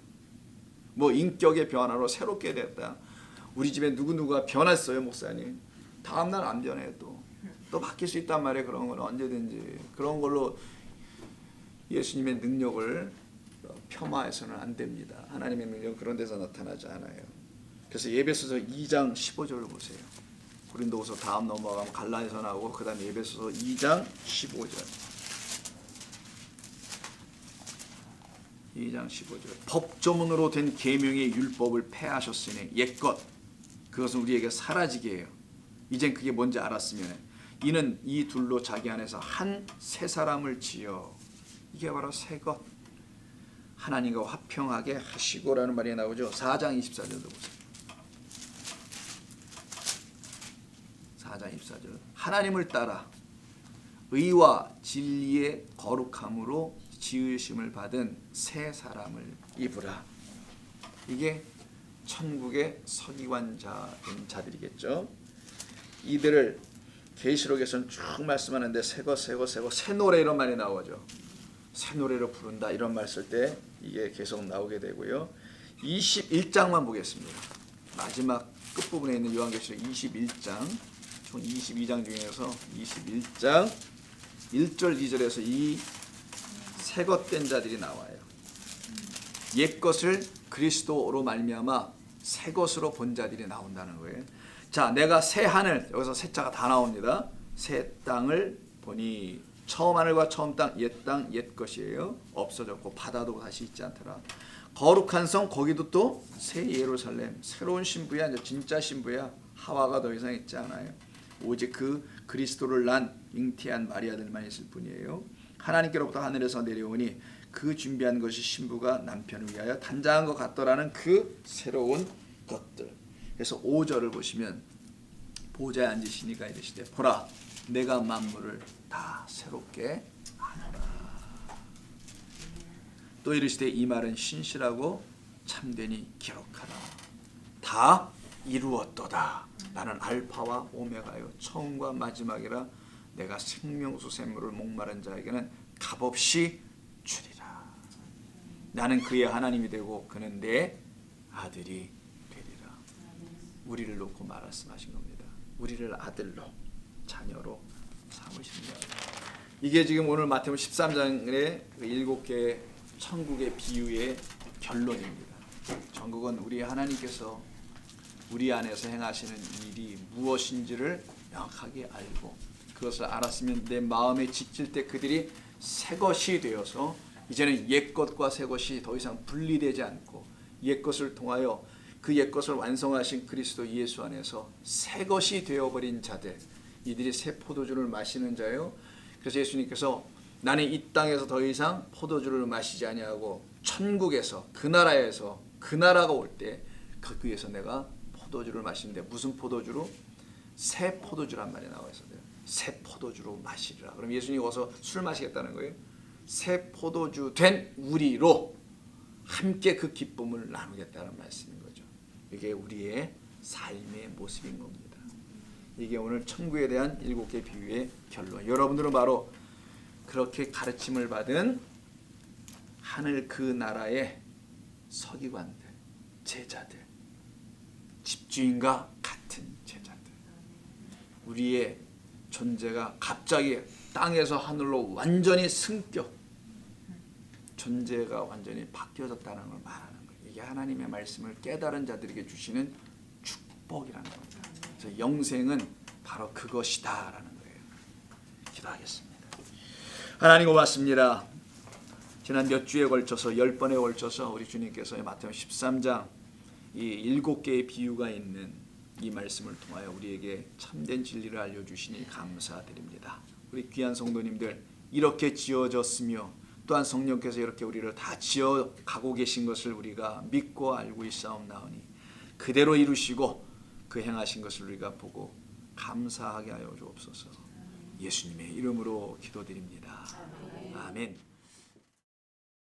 뭐 인격의 변화로 새롭게 됐다. 우리 집에 누구누구가 변했어요 목사님. 다음날 안 변해요. 또 바뀔 수 있단 말이에요. 그런 건 언제든지. 그런 걸로 예수님의 능력을 폄하해서는 안 됩니다. 하나님의 능력은 그런 데서 나타나지 않아요. 그래서 에베소서 2장 15절을 보세요. 고린도후서 다음 넘어가면 갈라디아서 나오고 그 다음에 에베소서 2장 15절. 2장 15절. 법조문으로 된 계명의 율법을 폐하셨으니 옛것 그것은 우리에게 사라지게 해요. 이젠 그게 뭔지 알았으면 이는 이 둘로 자기 안에서 한 새 사람을 지어, 이게 바로 새 것, 하나님과 화평하게 하시고라는 말이 나오죠. 4장 24절도 보세요. 4장 24절. 하나님을 따라 의와 진리의 거룩함으로 지으심을 받은 새 사람을 입으라. 이게 천국의 서기관자인 자들이겠죠. 이들을 계시록에서는 쭉 말씀하는데 새것 새 노래 이런 말이 나오죠. 새 노래로 부른다 이런 말 쓸 때 이게 계속 나오게 되고요. 21장만 보겠습니다. 마지막 끝부분에 있는 요한계시록 21장, 총 22장 중에서 21장 1절 2절에서 이 새것된 자들이 나와요. 옛것을 그리스도로 말미암아 새것으로 본 자들이 나온다는 거예요. 자, 내가 새 하늘, 여기서 새 자가 다 나옵니다. 새 땅을 보니 처음 하늘과 처음 땅, 옛 땅, 옛 것이에요. 없어졌고 바다도 다시 있지 않더라. 거룩한 성, 거기도 또 새 예루살렘, 새로운 신부야. 이제 진짜 신부야. 하와가 더 이상 있지 않아요. 오직 그 그리스도를 난 잉태한 마리아들만 있을 뿐이에요. 하나님께로부터 하늘에서 내려오니 그 준비한 것이 신부가 남편을 위하여 단장한 것 같더라는 그 새로운 것들. 그래서 5절을 보시면 보좌에 앉으시니가 이르시되 보라 내가 만물을 다 새롭게 하노라. 또 이르시되 이 말은 신실하고 참되니 기록하라. 다 이루었도다. 나는 알파와 오메가요 처음과 마지막이라. 내가 생명수 샘물을 목마른 자에게는 값없이 주리라. 나는 그의 하나님이 되고 그는 내 아들이 되리라. 우리를 놓고 말씀하신 겁니다. 우리를 아들로 자녀로 삼으십니다. 이게 지금 오늘 마태복음 13장의 7개의 천국의 비유의 결론입니다. 천국은 우리 하나님께서 우리 안에서 행하시는 일이 무엇인지를 명확하게 알고 그것을 알았으면 내 마음에 지칠 때 그들이 새 것이 되어서 이제는 옛 것과 새 것이 더 이상 분리되지 않고 옛 것을 통하여 그 옛 것을 완성하신 그리스도 예수 안에서 새 것이 되어버린 자들, 이들이 새 포도주를 마시는 자요. 그래서 예수님께서 나는 이 땅에서 더 이상 포도주를 마시지 아니하고 천국에서 그 나라에서 그 나라가 올 때 거기에서 내가 포도주를 마시는데 무슨 포도주로? 새 포도주란 말이 나와 있어요. 새 포도주로 마시리라. 그럼 예수님이 와서 술 마시겠다는 거예요. 새 포도주 된 우리로 함께 그 기쁨을 나누겠다는 말씀인 거죠. 이게 우리의 삶의 모습인 겁니다. 이게 오늘 천국에 대한 7개 비유의 결론. 여러분들은 바로 그렇게 가르침을 받은 하늘 그 나라의 서기관들, 제자들, 집주인과 같은 제자들. 우리의 존재가 갑자기 땅에서 하늘로 완전히 승격, 존재가 완전히 바뀌어졌다는 걸 말하는 거예요. 이게 하나님의 말씀을 깨달은 자들에게 주시는 축복이라는 겁니다. 그래서 영생은 바로 그것이다라는 거예요. 기도하겠습니다. 하나님 고맙습니다. 지난 몇 주에 걸쳐서 10번에 걸쳐서 우리 주님께서 마태복음 13장 이 7개의 비유가 있는 이 말씀을 통하여 우리에게 참된 진리를 알려주시니 감사드립니다. 우리 귀한 성도님들 이렇게 지어졌으며 또한 성령께서 이렇게 우리를 다 지어가고 계신 것을 우리가 믿고 알고 있사옵나오니 그대로 이루시고 그 행하신 것을 우리가 보고 감사하게 하여 주옵소서. 예수님의 이름으로 기도드립니다. 아멘.